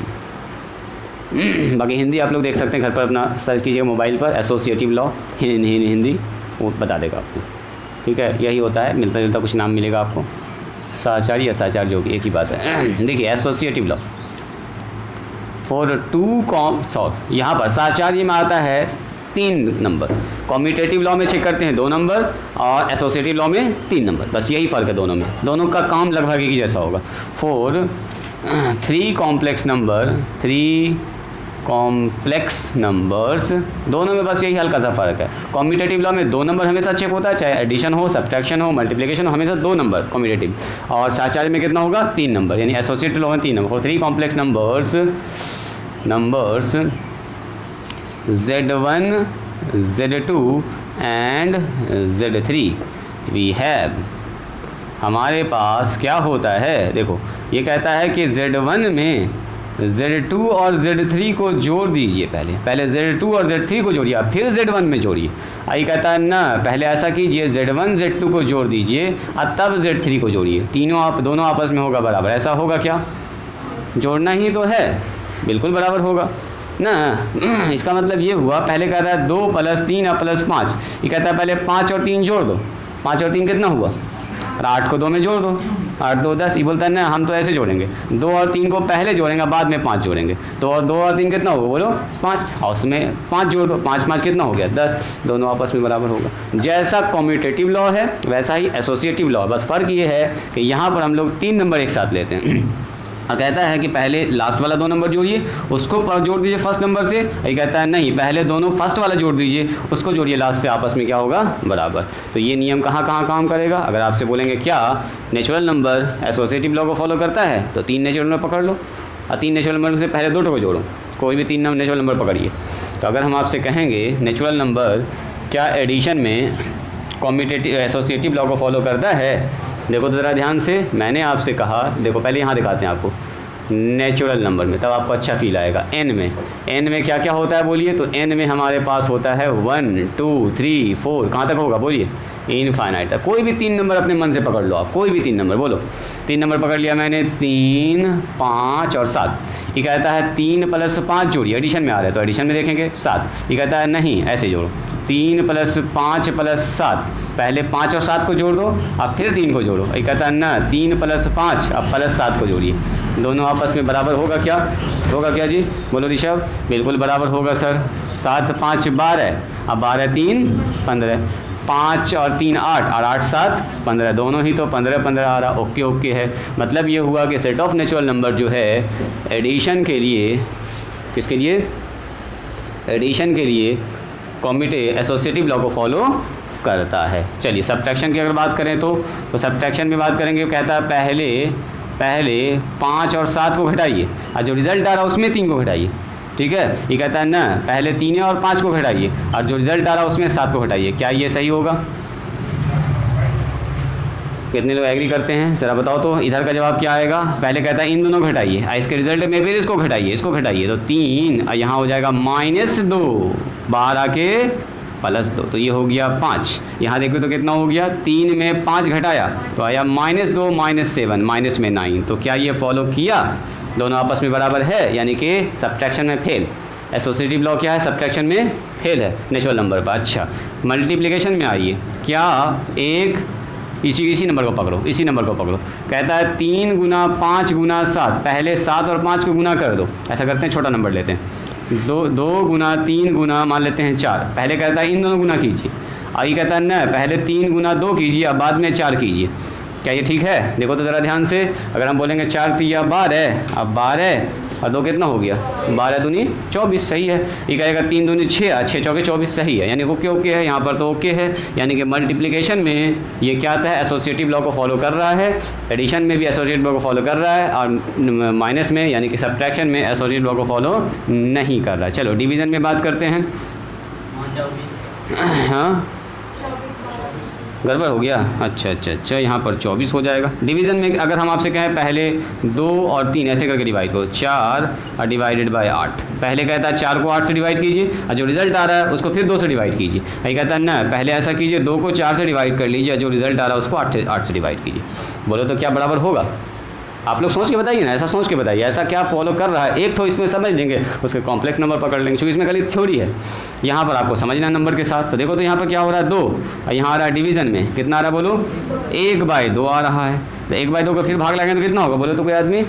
बाकी हिंदी आप लोग देख सकते हैं, घर पर अपना सर्च कीजिए मोबाइल पर, एसोसिएटिव लॉ हिंदी, वो बता देगा आपको। ठीक है, यही होता है, मिलता जुलता कुछ नाम मिलेगा आपको। साहचर्य या साहचर्य जो कि एक ही बात है। देखिए एसोसिएटिव लॉ फॉर 2 यहाँ पर साहचर्य में आता है 3 नंबर, कॉम्यूटेटिव लॉ में चेक करते हैं 2 नंबर, और एसोसिएटिव लॉ में 3 नंबर, बस यही फ़र्क है दोनों में। दोनों का काम लगभग एक ही जैसा होगा। For 3 complex number, 3 complex numbers, दोनों में बस यही हल्का सा फ़र्क है। कॉम्यूटेटिव लॉ में 2 नंबर हमेशा चेक होता है, चाहे एडिशन हो, सब्ट्रैक्शन हो, मल्टीप्लिकेशन हो, हमेशा 2 नंबर कॉम्यूटेटिव। और साहचर्य में कितना होगा, 3 नंबर, यानी एसोसिएटिव लॉ में 3 नंबर। और 3 complex numbers Z1, Z2 and Z3 we have, हमारे पास क्या होता है, देखो ये कहता है कि Z1 में Z2 और Z3 को जोड़ दीजिए। पहले Z2 और Z3 को जोड़िए, फिर Z1 में जोड़िए। आई कहता है ना, पहले ऐसा कीजिए, Z1 Z2 को जोड़ दीजिए और तब Z3 को जोड़िए, दोनों आपस में होगा बराबर। ऐसा होगा क्या, जोड़ना ही तो है, बिल्कुल बराबर होगा ना। इसका मतलब ये हुआ, पहले कहता है 2 + 3 + 5, ये कहता है पहले 5 और 3 जोड़ दो, 5 और 3 कितना हुआ, और 8 को 2 में जोड़ दो, 8 2 10। ये बोलता है ना हम तो ऐसे जोड़ेंगे, 2 और 3 को पहले जोड़ेंगे, बाद में 5 जोड़ेंगे, तो और 2 और 3 कितना होगा बोलो 5, और उसमें 5 जोड़ दो, 5 5 कितना हो गया 10, दोनों आपस में बराबर होगा। जैसा कॉम्यूटेटिव लॉ है वैसा ही एसोसिएटिव लॉ, बस फ़र्क ये है कि यहाँ पर हम लोग 3 नंबर एक साथ लेते हैं। और कहता है कि पहले लास्ट वाला 2 नंबर जोड़िए, उसको जोड़ दीजिए फर्स्ट नंबर से। ये कहता है नहीं, पहले दोनों फर्स्ट वाला जोड़ दीजिए, उसको जोड़िए लास्ट से, आपस में क्या होगा बराबर। तो ये नियम कहाँ कहाँ काम करेगा, अगर आपसे बोलेंगे क्या नेचुरल नंबर एसोसिएटिव लॉ को फॉलो करता है, तो 3 नेचुरल नंबर पकड़ लो, और 3 नेचुरल नंबर से पहले 2 को जोड़ो, कोई भी 3 नेचुरल नंबर पकड़िए। तो अगर हम आपसे कहेंगे नेचुरल नंबर क्या एडिशन में कॉम्यूटेटिव एसोसिएटिव लॉ को फॉलो करता है, देखो तो ज़रा ध्यान से, मैंने आपसे कहा, देखो पहले यहाँ दिखाते हैं आपको नेचुरल नंबर में, तब आपको अच्छा फील आएगा। n में क्या क्या होता है बोलिए, तो n में हमारे पास होता है 1 2 3 4, कहाँ तक होगा बोलिए, इनफाइनाइट तक। कोई भी 3 नंबर अपने मन से पकड़ लो आप, कोई भी 3 नंबर बोलो। 3 नंबर पकड़ लिया मैंने, 3 5 और 7। ये कहता है 3 + 5 जोड़िए, एडिशन में आ रहा है तो एडिशन में देखेंगे 7। ये कहता है नहीं, ऐसे जोड़ो, 3 + 5 + 7, पहले 5 और 7 को जोड़ दो, अब फिर 3 को जोड़ो। ये कहता है ना, 3 + 5 अब +7 को जोड़िए, दोनों आपस में बराबर होगा क्या, होगा क्या जी, बोलो ऋषभ, बिल्कुल बराबर होगा सर। 7 5 12, अब 12 3 15, 5 और 3 8, और 8 7 15, दोनों ही तो 15 15 आ रहा। ओके ओके है, मतलब ये हुआ कि सेट ऑफ नेचुरल नंबर जो है एडिशन के लिए, किसके लिए, एडिशन के लिए एसोसिएटिव लॉ को फॉलो करता है। चलिए सब्ट्रैक्शन की अगर बात करें तो सब्ट्रैक्शन में बात करेंगे, कहता है पहले 5 और 7 को घटाइए और जो रिज़ल्ट आ रहा है उसमें 3 को घटाइए। ठीक है, ये कहता है ना पहले 3 और 5 को घटाइए और जो रिज़ल्ट आ रहा है उसमें 7 को घटाइए। क्या ये सही होगा? कितने लोग एग्री करते हैं ज़रा बताओ तो। इधर का जवाब क्या आएगा? पहले कहता है इन दोनों घटाइए, इसके रिजल्ट में फिर इसको घटाइए तो 3 और यहाँ हो जाएगा -2, बाहर आके +2, तो ये हो गया 5। यहाँ देखो तो कितना हो गया, 3 में 5 घटाया तो आया -2 -7 माइनस में 9। तो क्या ये फॉलो किया? दोनों आपस में बराबर है, यानी कि सब्ट्रैक्शन में फेल। एसोसिएटिव लॉ क्या है? सब्ट्रैक्शन में फेल है नेचुरल नंबर पर। अच्छा, मल्टीप्लिकेशन में आइए, क्या एक इसी नंबर को पकड़ो, कहता है 3 गुना 5 गुना 7, पहले 7 और 5 को गुना कर दो। ऐसा करते हैं, छोटा नंबर लेते हैं, 2 गुना 3 गुना मान लेते हैं 4। पहले कहता है इन दोनों गुना कीजिए, आगे कहता है न पहले 3 गुना 2 कीजिए अब बाद में 4 कीजिए। क्या ये ठीक है? देखो तो ज़रा ध्यान से, अगर हम बोलेंगे 4 3 12, अब 12 और 2 कितना हो गया, 12 दूनी 24, सही है। ये कहेगा 3 दूनी 6 और 6 चौके 24, सही है, यानी ओके है, यहाँ पर तो ओके है। यानी कि मल्टीप्लिकेशन में ये क्या आता है? एसोसिएटिव लॉ को फॉलो कर रहा है, एडिशन में भी एसोसिएटिव लॉ को फॉलो कर रहा है, और माइनस में यानी कि सब्ट्रैक्शन में एसोसिएटिव लॉ को फॉलो नहीं कर रहा है। चलो डिवीज़न में बात करते हैं। हाँ गड़बड़ हो गया, अच्छा, यहाँ पर 24 हो जाएगा। डिवीज़न में अगर हम आपसे कहें पहले 2 और 3 ऐसे करके डिवाइड करो, 4 और डिवाइडेड बाय 8। पहले कहता है 4 को 8 से डिवाइड कीजिए और जो रिज़ल्ट आ रहा है उसको फिर 2 से डिवाइड कीजिए। ये कहता है ना पहले ऐसा कीजिए 2 को 4 से डिवाइड कर लीजिए, जो रिज़ल्ट आ रहा है उसको 8 से डिवाइड कीजिए। बोलो तो क्या बराबर होगा? आप लोग सोच के बताइए ना, ऐसा सोच के बताइए ऐसा क्या फॉलो कर रहा है। एक तो इसमें समझ लेंगे, उसके कॉम्प्लेक्स नंबर पकड़ लेंगे, क्योंकि इसमें खाली थ्योरी है। यहाँ पर आपको समझना नंबर के साथ। तो देखो तो यहाँ पर क्या हो रहा है 2, और यहाँ आ रहा है डिवीज़न में कितना आ रहा है बोलो, 1/2 आ रहा है। तो 1/2 को फिर भाग लगाएंगे तो कितना होगा बोलो तो कोई आदमी,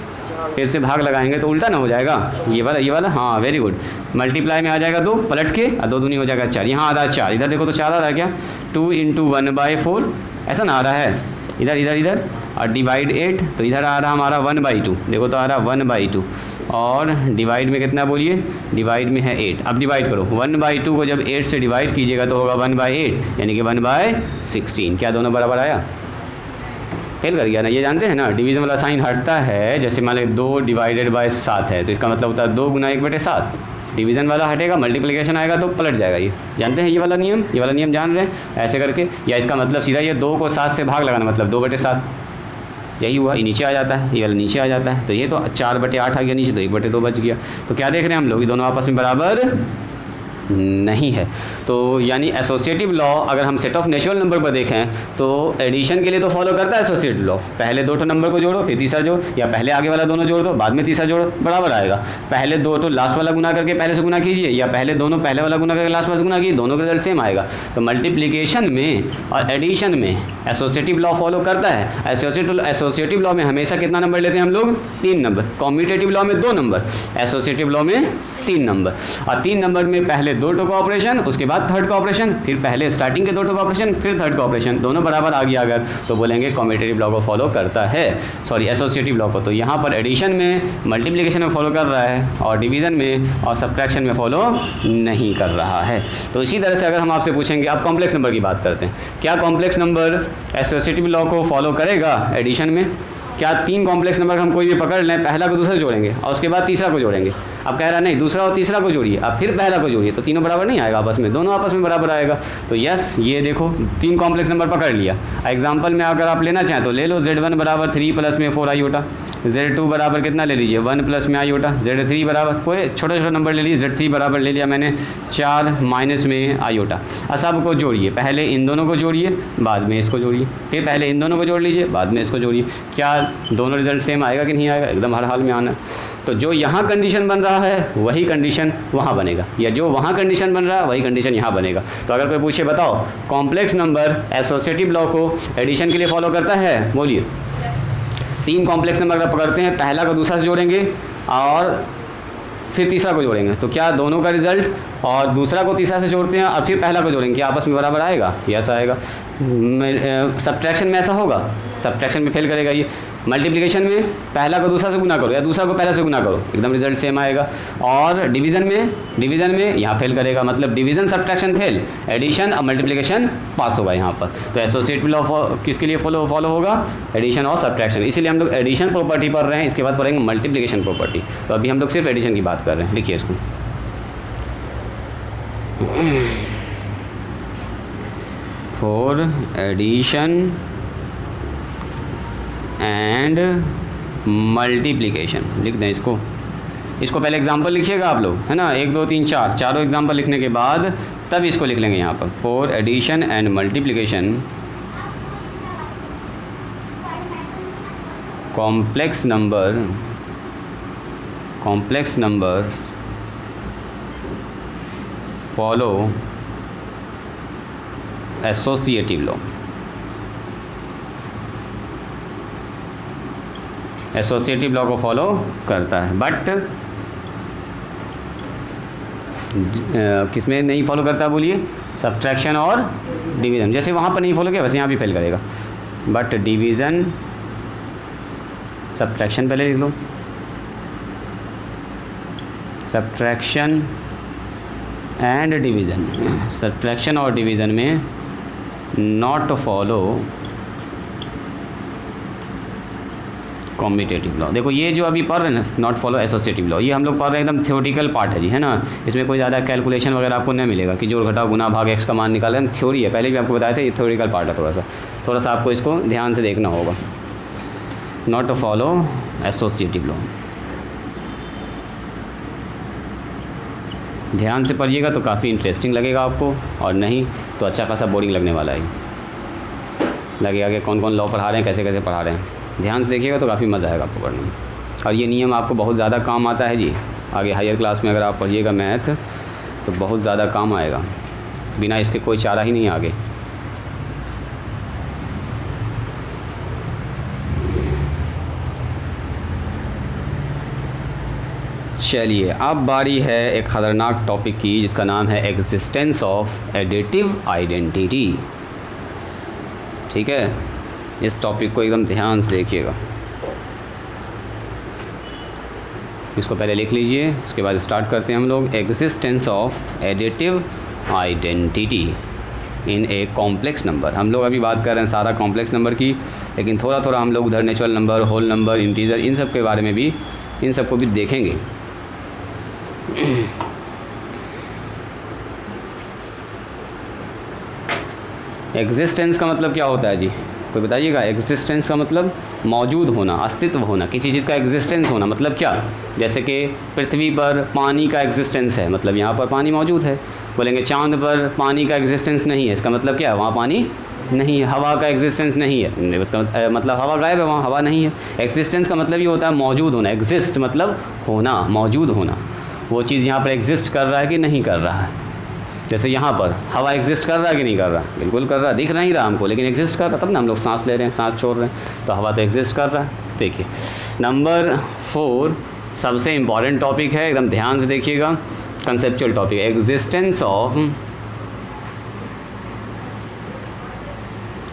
फिर से भाग लगाएंगे तो उल्टा ना हो जाएगा, ये वाला। हाँ वेरी गुड, मल्टीप्लाई में आ जाएगा 2 पलट के, और 2 दूनी हो जाएगा 4। यहाँ आ रहा है 4, इधर देखो तो 4 आ रहा है क्या, 2 × 1/4 ऐसा ना आ रहा है, इधर और डिवाइड 8, तो इधर आ रहा हमारा 1/2, देखो तो आ रहा 1/2, और डिवाइड में कितना बोलिए, डिवाइड में है 8। अब डिवाइड करो, 1/2 को जब 8 से डिवाइड कीजिएगा तो होगा 1/8, यानी कि 1/16। क्या दोनों बराबर आया? फेल कर गया ना। ये जानते हैं ना डिवीज़न वाला साइन हटता है, जैसे मान लें 2 डिवाइडेड बाय 7 है तो इसका मतलब होता है 2 गुना 1/7। डिवीज़न वाला हटेगा, मल्टीप्लिकेशन आएगा तो पलट जाएगा। ये जानते हैं ये वाला नियम जान रहे हैं ऐसे करके, या इसका मतलब सीधा ये 2 को 7 से भाग लगाना, मतलब 2/7 यही हुआ। ये नीचे आ जाता है, ये वाला नीचे आ जाता है, तो ये तो 4/8 आ गया नीचे, तो 1/2 बच गया। तो क्या देख रहे हैं हम लोग, ये दोनों आपस में बराबर नहीं है। तो यानी एसोसिएटिव लॉ अगर हम सेट ऑफ नेचुरल नंबर पर देखें तो एडिशन के लिए तो फॉलो करता है एसोसिएटिव लॉ, पहले 2 नंबर को जोड़ो फिर तीसरा जोड़, या पहले आगे वाला दोनों जोड़ दो बाद में तीसरा जोड़ो, बराबर आएगा। पहले 2 तो लास्ट वाला गुना करके पहले से गुना कीजिए, या पहले दोनों पहले वाला गुना करके लास्ट वाला से गुना कीजिए, दोनों का रिजल्ट सेम आएगा। तो मल्टीप्लिकेशन में और एडिशन में एसोसिएटिव लॉ फॉलो करता है। एसोसिएटिव लॉ में हमेशा कितना नंबर लेते हैं हम लोग, 3 नंबर। कॉम्यूटेटिव लॉ में 2 नंबर, एसोसिएटिव लॉ में 3 नंबर। और 3 नंबर में पहले 2 का ऑपरेशन, उसके बाद थर्ड का ऑपरेशन, फिर पहले स्टार्टिंग के 2 का ऑपरेशन, फिर थर्ड का ऑपरेशन, दोनों बराबर आ गया अगर तो बोलेंगे कॉम्यूटेटिव लॉ को फॉलो करता है, एसोसिएटिव लॉ को। तो यहाँ पर एडिशन में मल्टीप्लिकेशन में फॉलो कर रहा है, और डिवीज़न में और सब्ट्रैक्शन में फॉलो नहीं कर रहा है। तो इसी तरह से अगर हम आपसे पूछेंगे, आप कॉम्प्लेक्स नंबर की बात करते हैं, क्या कॉम्प्लेक्स नंबर एसोसिएटिव लॉ को फॉलो करेगा एडिशन में? क्या 3 कॉम्प्लेक्स नंबर हम कोई भी पकड़ लें, पहला को दूसरा जोड़ेंगे और उसके बाद तीसरा को जोड़ेंगे। अब कह रहा नहीं, दूसरा और तीसरा को जोड़िए, अब फिर पहला को जोड़िए, तो तीनों बराबर नहीं आएगा आपस में, दोनों आपस में बराबर आएगा। तो यस, ये देखो 3 कॉम्प्लेक्स नंबर पकड़ लिया। एग्जाम्पल में अगर आप लेना चाहें तो ले लो, Z1 बराबर 3 प्लस में 4 आयोटा, Z2 बराबर कितना ले लीजिए 1 प्लस में आयोटा, Z3 बराबर कोई छोटा छोटा नंबर ले लीजिए, Z3 बराबर ले लिया मैंने 4 माइनस में आयोटा। और सबको जोड़िए, पहले इन दोनों को जोड़िए बाद में इसको जोड़िए, फिर पहले इन दोनों को जोड़ लीजिए बाद में इसको जोड़िए। क्या दोनों रिजल्ट सेम आएगा कि नहीं आएगा? एकदम हर हाल में आना। तो जो यहाँ कंडीशन बन रहा है वही कंडीशन वहाँ बनेगा, या जो वहाँ कंडीशन बन रहा है वही कंडीशन यहाँ बनेगा। तो अगर कोई पूछे बताओ कॉम्प्लेक्स नंबर एसोसिएटिव लॉ को एडिशन के लिए फॉलो करता है, बोलिए। 3 कॉम्प्लेक्स नंबर अगर पकड़ते हैं, पहला को दूसरा से जोड़ेंगे और फिर तीसरा को जोड़ेंगे, तो क्या दोनों का रिजल्ट और दूसरा को तीसरा से जोड़ते हैं और फिर पहला को जोड़ेंगे, क्या आपस में बराबर आएगा? यस आएगा। सब्ट्रैक्शन में ऐसा होगा, सब्ट्रैक्शन में फेल करेगा ये। मल्टीप्लिकेशन में पहला को दूसरा से गुना करो या दूसरा को पहला से गुना करो, एकदम रिजल्ट सेम आएगा। और डिवीज़न में यहाँ फेल करेगा, मतलब डिवीज़न सब्ट्रैक्शन फेल, एडिशन और मल्टीप्लिकेशन पास होगा यहाँ पर। तो एसोसिएटिव लॉ किसके लिए फॉलो होगा? एडिशन और सब्ट्रैक्शन। इसीलिए हम लोग एडिशन प्रॉपर्टी पढ़ रहे हैं, इसके बाद पढ़ेंगे मल्टीप्लिकेशन प्रॉपर्टी। तो अभी हम लोग सिर्फ एडिशन की बात कर रहे हैं। लिखिए इसको, फॉर एडिशन एंड मल्टीप्लिकेशन लिख दें इसको। पहले एग्जांपल लिखिएगा आप लोग, है ना, 1 2 3 4 चारों एग्जांपल लिखने के बाद तब इसको लिख लेंगे यहाँ पर। For addition and multiplication complex number follow associative law. Associative law को फॉलो करता है, बट किसमें नहीं फॉलो करता बोलिए? सब्ट्रैक्शन और डिवीज़न। जैसे वहाँ पर नहीं फॉलो किया वैसे यहाँ भी फेल करेगा। बट डिवीज़न सब्ट्रैक्शन पहले लिख लो, सब्ट्रैक्शन एंड डिवीज़न। सब्ट्रैक्शन और डिवीज़न में नॉट फॉलो कॉम्यूटेटिव लॉ। देखो ये जो अभी पढ़ रहे हैं ना, नॉट फॉलो एसोसिएटिव लॉ, ये हम लोग पढ़ रहे हैं एकदम थ्योरेटिकल पार्ट है जी, है ना। इसमें कोई ज़्यादा कैलकुलेशन वगैरह आपको नहीं मिलेगा कि जोड़ घटाव गुना भाग एक्स का मान निकाल रहे हैं, थ्योरी है। पहले भी आपको बताया था ये थ्योरेटिकल पार्ट है, थोड़ा सा आपको इसको ध्यान से देखना होगा। नॉट फॉलो एसोसिएटिव लॉ, ध्यान से पढ़िएगा तो काफ़ी इंटरेस्टिंग लगेगा आपको, और नहीं तो अच्छा खासा बोरिंग लगने वाला है। लगेगा कि कौन कौन लॉ पढ़ा रहे हैं, कैसे कैसे पढ़ा रहे हैं। ध्यान से देखिएगा तो काफ़ी मज़ा आएगा आपको पढ़ने में। और ये नियम आपको बहुत ज़्यादा काम आता है जी, आगे हायर क्लास में अगर आप पढ़िएगा मैथ तो बहुत ज़्यादा काम आएगा, बिना इसके कोई चारा ही नहीं आगे। चलिए अब बारी है एक ख़तरनाक टॉपिक की, जिसका नाम है एग्जिस्टेंस ऑफ एडिटिव आइडेंटिटी। ठीक है, इस टॉपिक को एकदम ध्यान से देखिएगा। इसको पहले लिख लीजिए, इसके बाद स्टार्ट करते हैं हम लोग। Existence of additive identity in A complex number. हम लोग अभी बात कर रहे हैं सारा कॉम्प्लेक्स नंबर की, लेकिन थोड़ा थोड़ा हम लोग उधर natural number, whole number, integer, इन सब के बारे में भी, इन सब को भी देखेंगे। एग्जिस्टेंस का मतलब क्या होता है जी, कोई बताइएगा? एग्जिस्टेंस का मतलब मौजूद होना, अस्तित्व होना, किसी चीज़ का एग्जिस्टेंस होना। मतलब क्या? जैसे कि पृथ्वी पर पानी का एग्जिस्टेंस है, मतलब यहाँ पर पानी मौजूद है। बोलेंगे चांद पर पानी का एग्जिस्टेंस नहीं है, इसका मतलब क्या है? वहाँ पानी नहीं है। हवा का एग्जिस्टेंस नहीं है, मतलब हवा गायब है, वहाँ हवा नहीं है। एग्जिस्टेंस का मतलब ये होता है मौजूद होना। एग्जिस्ट मतलब होना, मौजूद होना। वो चीज़ यहाँ पर एग्जिस्ट कर रहा है कि नहीं कर रहा है। जैसे यहाँ पर हवा एग्जिस्ट कर रहा है कि नहीं कर रहा? बिल्कुल कर रहा है, दिख नहीं रहा हमको, लेकिन एग्जिस्ट कर रहा, तब ना हम लोग सांस ले रहे हैं, सांस छोड़ रहे हैं, तो हवा तो एग्जिस्ट कर रहा है। देखिए नंबर 4 सबसे इम्पॉर्टेंट टॉपिक है, एकदम ध्यान से देखिएगा। Conceptual topic,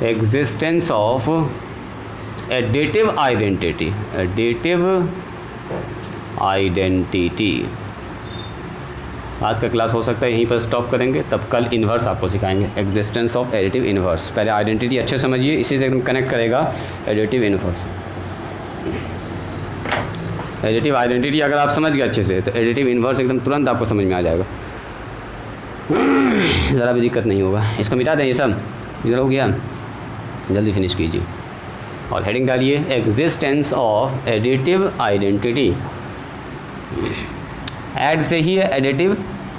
existence of additive identity. Additive identity. आज का क्लास हो सकता है यहीं पर स्टॉप करेंगे, तब कल इन्वर्स आपको सिखाएंगे। Existence of additive inverse. पहले आइडेंटिटी अच्छे समझिए, इसी से एकदम कनेक्ट करेगा एडिटिव इन्वर्स। एडिटिव आइडेंटिटी अगर आप समझ गए अच्छे से, तो एडिटिव इन्वर्स एकदम तुरंत आपको समझ में आ जाएगा, ज़रा भी दिक्कत नहीं होगा। इसको मिटा दें, ये सब इधर हो गया, जल्दी फिनिश कीजिए और हेडिंग डालिए existence of additive identity. Add से ही है एडिटिव,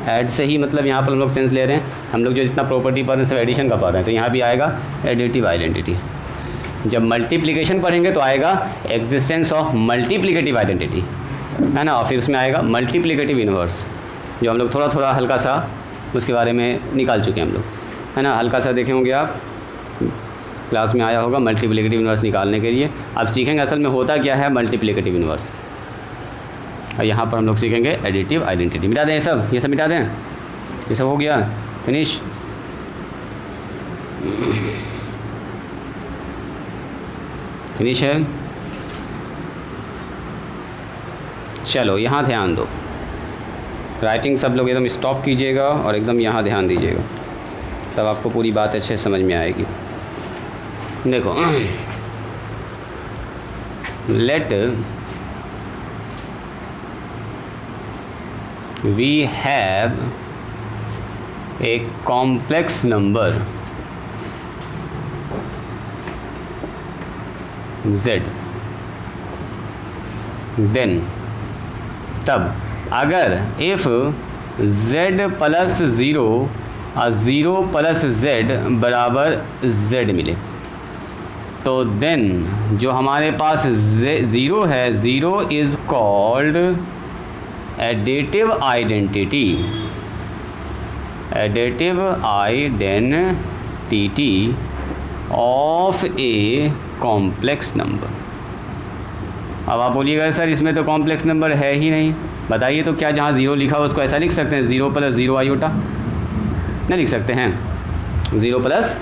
ऐड से ही मतलब यहाँ पर हम लोग सेंस ले रहे हैं, हम लोग जो जितना प्रॉपर्टी पढ़ रहे हैं सब एडिशन का पढ़ रहे हैं, तो यहाँ भी आएगा एडिटिव आइडेंटिटी। जब मल्टीप्लिकेशन पढ़ेंगे तो आएगा एग्जिस्टेंस ऑफ मल्टीप्लिकेटिव आइडेंटिटी, है ना, और फिर उसमें आएगा मल्टीप्लिकेटिव इन्वर्स, जो हम लोग थोड़ा थोड़ा हल्का सा उसके बारे में निकाल चुके हैं हम लोग, है ना। हल्का सा देखे होंगे आप, क्लास में आया होगा मल्टीप्लिकेटिव इन्वर्स निकालने के लिए। अब सीखेंगे असल में होता क्या है मल्टीप्लिकेटिव इन्वर्स, और यहाँ पर हम लोग सीखेंगे एडिटिव आइडेंटिटी। मिटा दें ये सब मिटा दें, ये सब हो गया फिनिश। फिनिश है, चलो यहाँ ध्यान दो, राइटिंग सब लोग एकदम स्टॉप कीजिएगा और एकदम यहाँ ध्यान दीजिएगा, तब आपको पूरी बात अच्छे से समझ में आएगी। देखो, let we have a complex number z, then तब अगर इफ़ z प्लस ज़ीरो और ज़ीरो प्लस z बराबर z मिले, तो देन जो हमारे पास ज़ीरो है, zero is called additive identity, additive identity of a complex number. अब आप बोलिएगा सर इसमें तो कॉम्प्लेक्स नंबर है ही नहीं, बताइए तो क्या जहाँ ज़ीरो लिखा हो उसको ऐसा लिख सकते हैं, ज़ीरो प्लस ज़ीरो आयोटा? नहीं लिख सकते हैं, ज़ीरो प्लस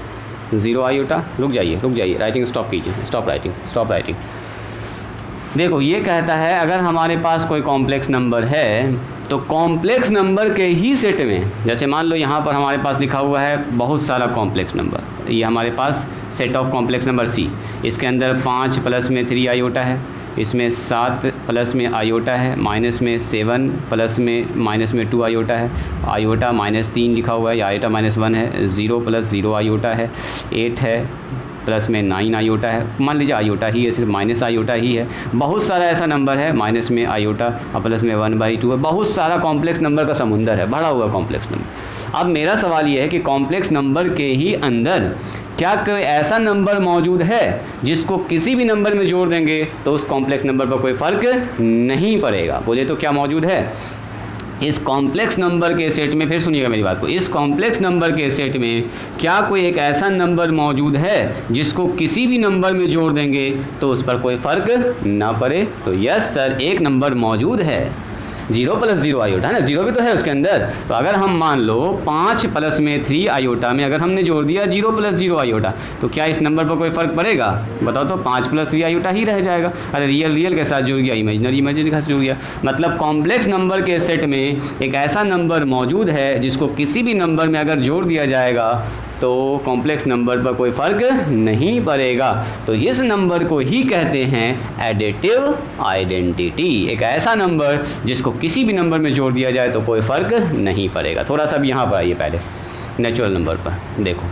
ज़ीरो आयोटा। रुक जाइए, राइटिंग स्टॉप कीजिए, स्टॉप राइटिंग। देखो ये कहता है अगर हमारे पास कोई कॉम्प्लेक्स नंबर है तो कॉम्प्लेक्स नंबर के ही सेट में, जैसे मान लो यहाँ पर हमारे पास लिखा हुआ है बहुत सारा कॉम्प्लेक्स नंबर, ये हमारे पास set of complex number C, इसके अंदर 5 प्लस में 3 आयोटा है, इसमें 7 प्लस में आयोटा है, माइनस में 7 प्लस में माइनस में 2 आयोटा है, आयोटा -3 लिखा हुआ है, या आयोटा -1 है, 0 प्लस 0 आयोटा है, 8 है, प्लस में 9 आयोटा है, मान लीजिए आयोटा ही है, सिर्फ माइनस आयोटा ही है, बहुत सारा ऐसा नंबर है, माइनस में आयोटा और प्लस में 1/2 है, बहुत सारा कॉम्प्लेक्स नंबर का समुंदर है, भरा हुआ कॉम्प्लेक्स नंबर। अब मेरा सवाल ये है कि कॉम्प्लेक्स नंबर के ही अंदर क्या कोई ऐसा नंबर मौजूद है जिसको किसी भी नंबर में जोड़ देंगे तो उस कॉम्प्लेक्स नंबर पर कोई फ़र्क नहीं पड़ेगा? बोले तो क्या मौजूद है इस कॉम्प्लेक्स नंबर के सेट में? फिर सुनिएगा मेरी बात को, इस कॉम्प्लेक्स नंबर के सेट में क्या कोई एक ऐसा नंबर मौजूद है जिसको किसी भी नंबर में जोड़ देंगे तो उस पर कोई फ़र्क ना पड़े? तो यस सर, एक नंबर मौजूद है, 0 प्लस 0 आयोटा है ना, 0 भी तो है उसके अंदर। तो अगर हम मान लो 5 प्लस में 3 आयोटा में अगर हमने जोड़ दिया 0 प्लस 0 आयोटा, तो क्या इस नंबर पर कोई फ़र्क पड़ेगा? बताओ तो 5 प्लस 3 आयोटा ही रह जाएगा। अरे रियल के साथ जुड़ गया, इमेजिनरी के साथ जुड़ गया। मतलब कॉम्प्लेक्स नंबर के सेट में एक ऐसा नंबर मौजूद है जिसको किसी भी नंबर में अगर जोड़ दिया जाएगा तो कॉम्प्लेक्स नंबर पर कोई फ़र्क नहीं पड़ेगा। तो इस नंबर को ही कहते हैं एडिटिव आइडेंटिटी, एक ऐसा नंबर जिसको किसी भी नंबर में जोड़ दिया जाए तो कोई फ़र्क नहीं पड़ेगा। थोड़ा सा भी यहाँ पर आइए, पहले नेचुरल नंबर पर देखो,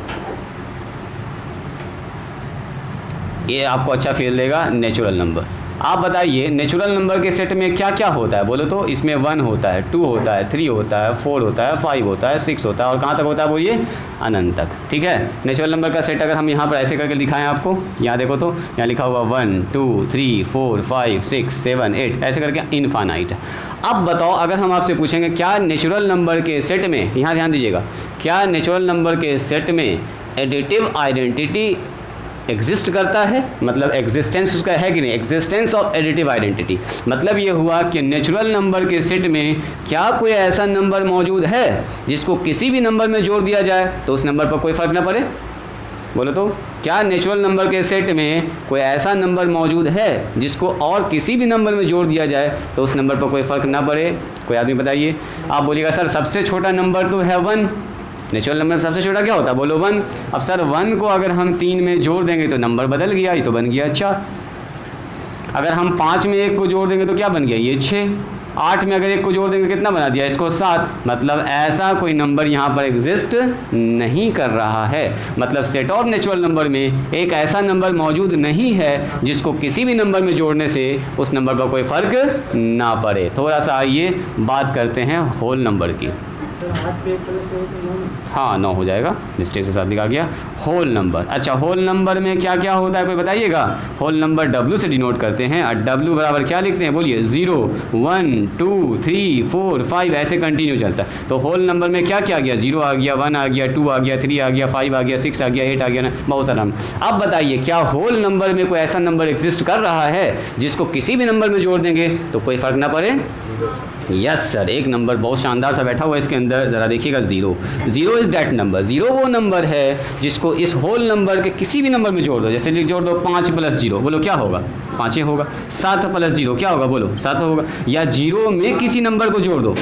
ये आपको अच्छा फील देगा। नेचुरल नंबर, आप बताइए नेचुरल नंबर के सेट में क्या क्या होता है? बोलो तो इसमें 1 होता है, 2 होता है, 3 होता है, 4 होता है, 5 होता है, 6 होता है, और कहाँ तक होता है बोलिए? अनंत तक। ठीक है, नेचुरल नंबर का सेट अगर हम यहाँ पर ऐसे करके दिखाएं आपको, यहाँ देखो तो यहाँ लिखा हुआ 1 2 3 4 5 6 7 8 ऐसे करके इनफाइनाइट है। अब बताओ अगर हम आपसे पूछेंगे क्या नेचुरल नंबर के सेट में, यहाँ ध्यान दीजिएगा, क्या नेचुरल नंबर के सेट में एडिटिव आइडेंटिटी एग्जिस्ट करता है? मतलब एग्जिस्टेंस उसका है कि नहीं, एग्जिस्टेंस ऑफ एडिटिव आइडेंटिटी। मतलब ये हुआ कि नेचुरल नंबर के सेट में क्या कोई ऐसा नंबर मौजूद है जिसको किसी भी नंबर में जोड़ दिया जाए तो उस नंबर पर कोई फ़र्क ना पड़े? बोलो तो क्या नेचुरल नंबर के सेट में कोई ऐसा नंबर मौजूद है जिसको और किसी भी नंबर में जोड़ दिया जाए तो उस नंबर पर कोई फ़र्क ना पड़े? कोई आदमी बताइए। आप बोलिएगा सर सबसे छोटा नंबर तो है 1, नेचुरल नंबर सबसे छोटा क्या होता है? बोलो 1। अब सर 1 को अगर हम 3 में जोड़ देंगे तो नंबर बदल गया, ये तो बन गया 4। अगर हम 5 में 1 को जोड़ देंगे तो क्या बन गया? ये 6। 8 में अगर 1 को जोड़ देंगे कितना बना दिया? इसको 7। मतलब ऐसा कोई नंबर यहाँ पर एग्जिस्ट नहीं कर रहा है। मतलब सेट ऑफ नेचुरल नंबर में एक ऐसा नंबर मौजूद नहीं है जिसको किसी भी नंबर में जोड़ने से उस नंबर पर कोई फ़र्क ना पड़े। थोड़ा सा आइए बात करते हैं होल नंबर की। हाँ 9 हो जाएगा, मिस्टेक से साथ लिखा गया होल नंबर। अच्छा होल नंबर में क्या क्या होता है कोई बताइएगा? होल नंबर W से डिनोट करते हैं और W बराबर क्या लिखते हैं बोलिए? 0 1 2 3 4 5 ऐसे कंटिन्यू चलता है। तो होल नंबर में क्या क्या आ गया? 0 आ गया, 1 आ गया, 2 आ गया, 3 आ गया, 5 आ गया, 6 आ गया, 8 आ गया ना, बहुत सारा। अब बताइए क्या होल नंबर में कोई ऐसा नंबर एग्जिस्ट कर रहा है जिसको किसी भी नंबर में जोड़ देंगे तो कोई फ़र्क ना पड़े? यस सर, एक नंबर बहुत शानदार सा बैठा हुआ है इसके अंदर, ज़रा देखिएगा, zero. Zero is that number, zero वो नंबर है जिसको इस होल नंबर के किसी भी नंबर में जोड़ दो। जैसे जोड़ दो 5 + 0, बोलो क्या होगा? 5 होगा। 7 + 0 क्या होगा? बोलो 7 होगा। या जीरो में किसी नंबर को जोड़ दो,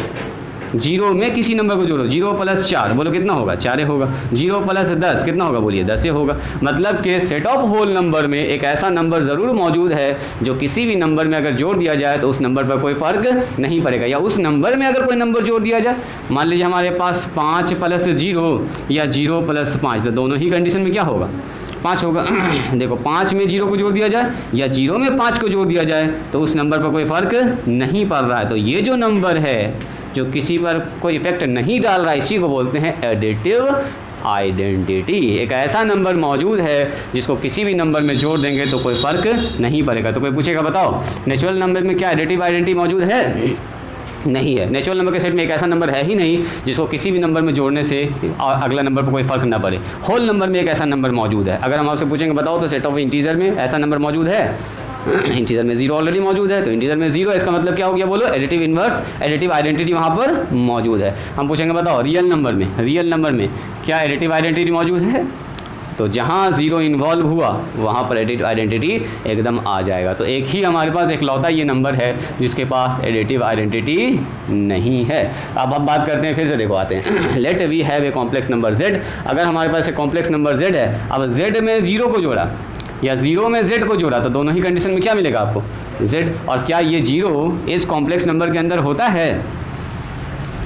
जीरो में किसी नंबर को जोड़ो, 0 + 4 बोलो कितना होगा? 4 होगा। 0 + 10 कितना होगा? बोलिए 10 होगा। मतलब कि सेट ऑफ होल नंबर में एक ऐसा नंबर ज़रूर मौजूद है जो किसी भी नंबर में अगर जोड़ दिया जाए तो उस नंबर पर कोई फ़र्क नहीं पड़ेगा। या उस नंबर में अगर कोई नंबर जोड़ दिया जाए, मान लीजिए हमारे पास 5 + 0 या 0 + 5, तो दोनों ही कंडीशन में क्या होगा? 5 होगा। देखो 5 में 0 को जोड़ दिया जाए या 0 में 5 को जोड़ दिया जाए तो उस नंबर पर कोई फ़र्क नहीं पड़ रहा है। तो ये जो नंबर है जो किसी पर कोई इफेक्ट नहीं डाल रहा है, इसी को बोलते हैं एडिटिव आइडेंटिटी। एक ऐसा नंबर मौजूद है जिसको किसी भी नंबर में जोड़ देंगे तो कोई फ़र्क नहीं पड़ेगा। तो कोई पूछेगा बताओ नेचुरल नंबर में क्या एडिटिव आइडेंटिटी मौजूद है? नहीं है। नेचुरल नंबर के सेट में एक ऐसा नंबर है ही नहीं जिसको किसी भी नंबर में जोड़ने से अगला नंबर पर कोई फ़र्क ना पड़े। होल नंबर में एक ऐसा नंबर मौजूद है। अगर हम आपसे पूछेंगे बताओ तो सेट ऑफ इंटीजर में ऐसा नंबर मौजूद है? इंटीजर में 0 ऑलरेडी मौजूद है, तो इंटीजर में 0 है, इसका मतलब क्या हो गया? बोलो एडिटिव इन्वर्स, एडिटिव आइडेंटिटी वहाँ पर मौजूद है। हम पूछेंगे बताओ रियल नंबर में क्या एडिटिव आइडेंटिटी मौजूद है? तो जहाँ 0 इन्वॉल्व हुआ वहाँ पर एडिटिव आइडेंटिटी एकदम आ जाएगा। तो एक ही हमारे पास इकलौता ये नंबर है जिसके पास एडिटिव आइडेंटिटी नहीं है। अब हम बात करते हैं, फिर से देखो आते हैं। Let we have a complex number z। अगर हमारे पास एक कॉम्प्लेक्स नंबर z है, अब z में 0 को जोड़ा या 0 में z को जोड़ा तो दोनों ही कंडीशन में क्या मिलेगा आपको? z। और क्या ये 0 इस कॉम्प्लेक्स नंबर के अंदर होता है?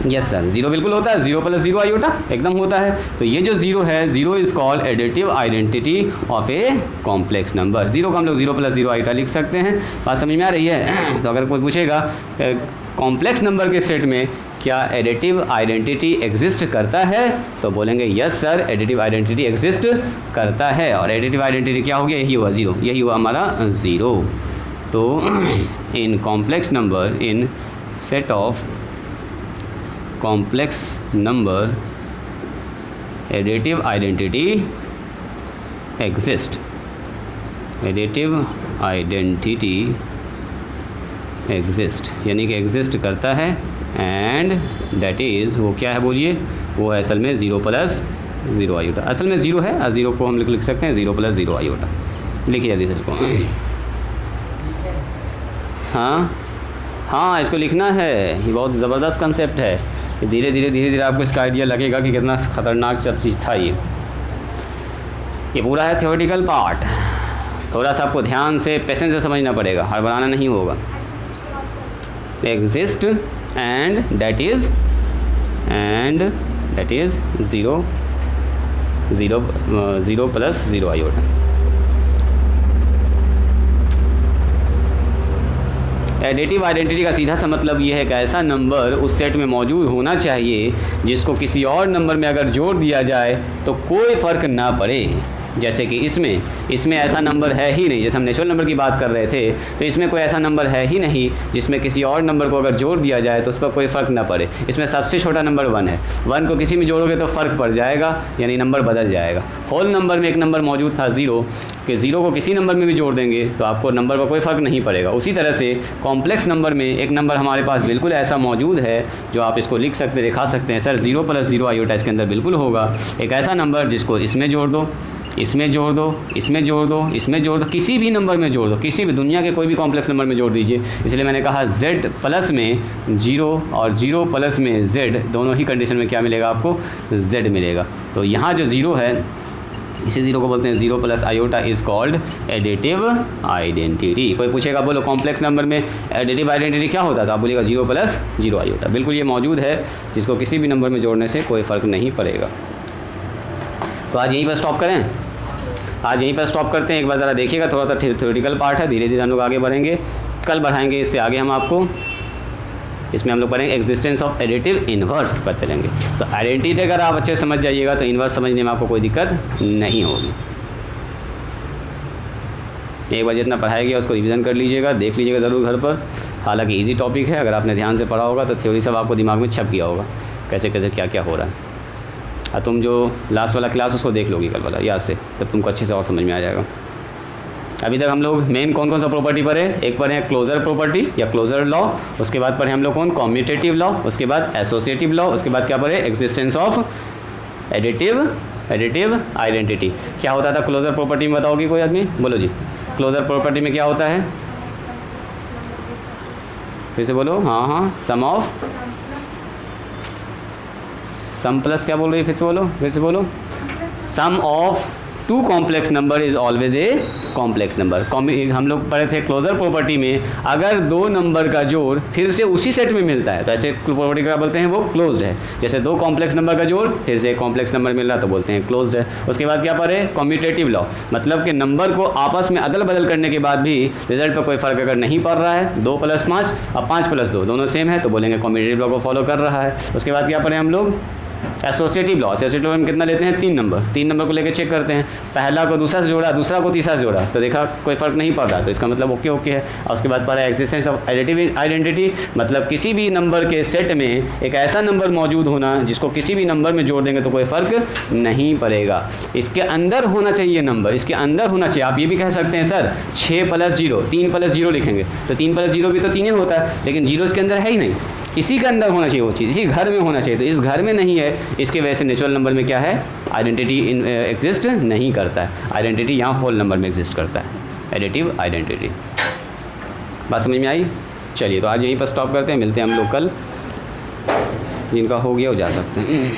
यस सर, 0 बिल्कुल होता है। 0 + 0 आयोटा एकदम होता है। तो ये जो 0 है, 0 is called additive identity of a complex number. 0 को हम लोग 0 + 0 आयोटा लिख सकते हैं। बात समझ में आ रही है? तो अगर कोई पूछेगा कॉम्प्लेक्स नंबर के सेट में क्या एडिटिव आइडेंटिटी एग्जिस्ट करता है, तो बोलेंगे yes sir, additive identity exist करता है। और एडिटिव आइडेंटिटी क्या हो गया? यही हुआ 0, यही हुआ हमारा 0। तो इन कॉम्प्लेक्स नंबर, इन set of complex number additive identity exist, additive identity exist यानी कि एग्जिस्ट करता है। एंड दैट इज़, वो क्या है बोलिए? वो है असल में 0 + 0 आयोटा। असल में 0 है, 0 को हम लिख सकते हैं 0 + 0 आयोटा। लिखिए जल्दी से इसको। हाँ इसको लिखना है। ये बहुत ज़बरदस्त कंसेप्ट है। धीरे धीरे आपको इसका आइडिया लगेगा कि कितना ख़तरनाक सब चीज़ था। ये पूरा है थ्योरेटिकल पार्ट। थोड़ा सा आपको ध्यान से, पेशेंस से समझना पड़ेगा, हड़बड़ाना नहीं होगा। Exist and that is 0 + 0 iota. Additive identity का सीधा सा मतलब ये है कि ऐसा नंबर उस सेट में मौजूद होना चाहिए जिसको किसी और नंबर में अगर जोड़ दिया जाए तो कोई फ़र्क ना पड़े। जैसे कि इसमें ऐसा नंबर है ही नहीं। जैसे हम नेचुरल नंबर की बात कर रहे थे तो इसमें कोई ऐसा नंबर है ही नहीं जिसमें किसी और नंबर को अगर जोड़ दिया जाए तो उस पर कोई फ़र्क ना पड़े। इसमें सबसे छोटा नंबर 1 है। 1 को किसी में जोड़ोगे तो फ़र्क पड़ जाएगा, यानी नंबर बदल जाएगा। होल नंबर में एक नंबर मौजूद था 0, कि 0 को किसी नंबर में भी जोड़ देंगे तो आपको नंबर पर कोई फ़र्क नहीं पड़ेगा। उसी तरह से कॉम्प्लेक्स नंबर में एक नंबर हमारे पास बिल्कुल ऐसा मौजूद है जो आप इसको लिख सकते, दिखा सकते हैं सर 0 + 0 आयोटा इसके अंदर बिल्कुल होगा। एक ऐसा नंबर जिसको इसमें जोड़ दो, इसमें जोड़ दो, इसमें जोड़ दो, इसमें जोड़ दो, किसी भी नंबर में जोड़ दो, किसी भी दुनिया के कोई भी कॉम्प्लेक्स नंबर में जोड़ दीजिए। इसलिए मैंने कहा z प्लस में 0 और 0 प्लस में z, दोनों ही कंडीशन में क्या मिलेगा आपको? z मिलेगा। तो यहाँ जो 0 है इसी 0 को बोलते हैं 0 + iota is called additive identity. कोई पूछेगा बोलो कॉम्प्लेक्स नंबर में एडिटिव आइडेंटिटी क्या होता था? आप बोलिएगा 0 + 0 आयोटा। बिल्कुल ये मौजूद है जिसको किसी भी नंबर में जोड़ने से कोई फ़र्क नहीं पड़ेगा। तो आज यहीं पर स्टॉप करें, आज यहीं पर स्टॉप करते हैं। एक बार ज़रा देखिएगा, थोड़ा सा थ्योरेटिकल पार्ट है, धीरे धीरे हम लोग आगे बढ़ेंगे। कल बढ़ाएंगे इससे आगे हम आपको, इसमें हम लोग पढ़ेंगे एग्जिस्टेंस ऑफ एडिटिव इन्वर्स पर चलेंगे। तो आइडेंटिटी अगर आप अच्छे समझ जाइएगा तो इन्वर्स समझने में आपको कोई दिक्कत नहीं होगी। एक बार जितना पढ़ाया गया उसको रिवीजन कर लीजिएगा, देख लीजिएगा ज़रूर घर पर। हालांकि इजी टॉपिक है, अगर आपने ध्यान से पढ़ा होगा तो थ्योरी सब आपको दिमाग में छप गया होगा, कैसे कैसे क्या क्या हो रहा है। और तुम जो लास्ट वाला क्लास उसको देख लोगी कल वाला याद से, तब तुमको अच्छे से और समझ में आ जाएगा। अभी तक हम लोग मेन कौन कौन सा प्रॉपर्टी पढ़े, एक पढ़े हैं क्लोजर प्रॉपर्टी या क्लोजर लॉ, उसके बाद पढ़े हम लोग कौन कॉम्यूटेटिव लॉ, उसके बाद एसोसिएटिव लॉ, उसके बाद क्या पढ़े एग्जिस्टेंस ऑफ एडिटिव आइडेंटिटी। क्या होता था क्लोजर प्रॉपर्टी में, बताओगी कोई आदमी, बोलो जी। क्लोजर प्रॉपर्टी में क्या होता है, फिर से बोलो। हाँ, सम प्लस क्या बोल रही है, फिर से बोलो। Sum of two complex number is always a complex number. हम लोग पढ़े थे क्लोजर प्रॉपर्टी में अगर दो नंबर का जोड़ फिर से उसी सेट में मिलता है तो ऐसे प्रॉपर्टी क्या बोलते हैं, वो क्लोज्ड है। जैसे दो कॉम्प्लेक्स नंबर का जोड़ फिर से एक कॉम्प्लेक्स नंबर मिल रहा तो बोलते हैं क्लोज्ड है। उसके बाद क्या पढ़े कॉम्यूटेटिव लॉ, मतलब कि नंबर को आपस में अदल बदल करने के बाद भी रिजल्ट पर कोई फर्क अगर नहीं पड़ रहा है, 2 + 5 और 5 + 2 दोनों सेम है तो बोलेंगे कॉम्यूटेटिव लॉ को फॉलो कर रहा है। उसके बाद क्या पढ़े हम लोग एसोसिएटिव लॉ। एसोसिएटिव लॉ में कितना लेते हैं, 3 नंबर को लेकर चेक करते हैं, पहला को दूसरा से जोड़ा, दूसरा को तीसरा से जोड़ा तो देखा कोई फर्क नहीं पड़ रहा तो इसका मतलब ओके है। और उसके बाद पढ़ा एग्जिस्टेंस ऑफ एडिटिव आइडेंटिटी, मतलब किसी भी नंबर के सेट में एक ऐसा नंबर मौजूद होना जिसको किसी भी नंबर में जोड़ देंगे तो कोई फर्क नहीं पड़ेगा, इसके अंदर होना चाहिए नंबर, इसके अंदर होना चाहिए। आप ये भी कह सकते हैं सर 6 + 0 3 + 0 लिखेंगे तो 3 + 0 भी तो 3 ही होता है, लेकिन 0 इसके अंदर है ही नहीं, इसी के अंदर होना चाहिए वो चीज़, इसी घर में होना चाहिए, तो इस घर में नहीं है, इसके वजह से नेचुरल नंबर में क्या है आइडेंटिटी एग्जिस्ट नहीं करता है। आइडेंटिटी यहाँ होल नंबर में एग्जिस्ट करता है, एडिटिव आइडेंटिटी। बात समझ में आई? चलिए तो आज यहीं पर स्टॉप करते हैं, मिलते हैं हम लोग कल, जिनका हो गया वो जा सकते हैं।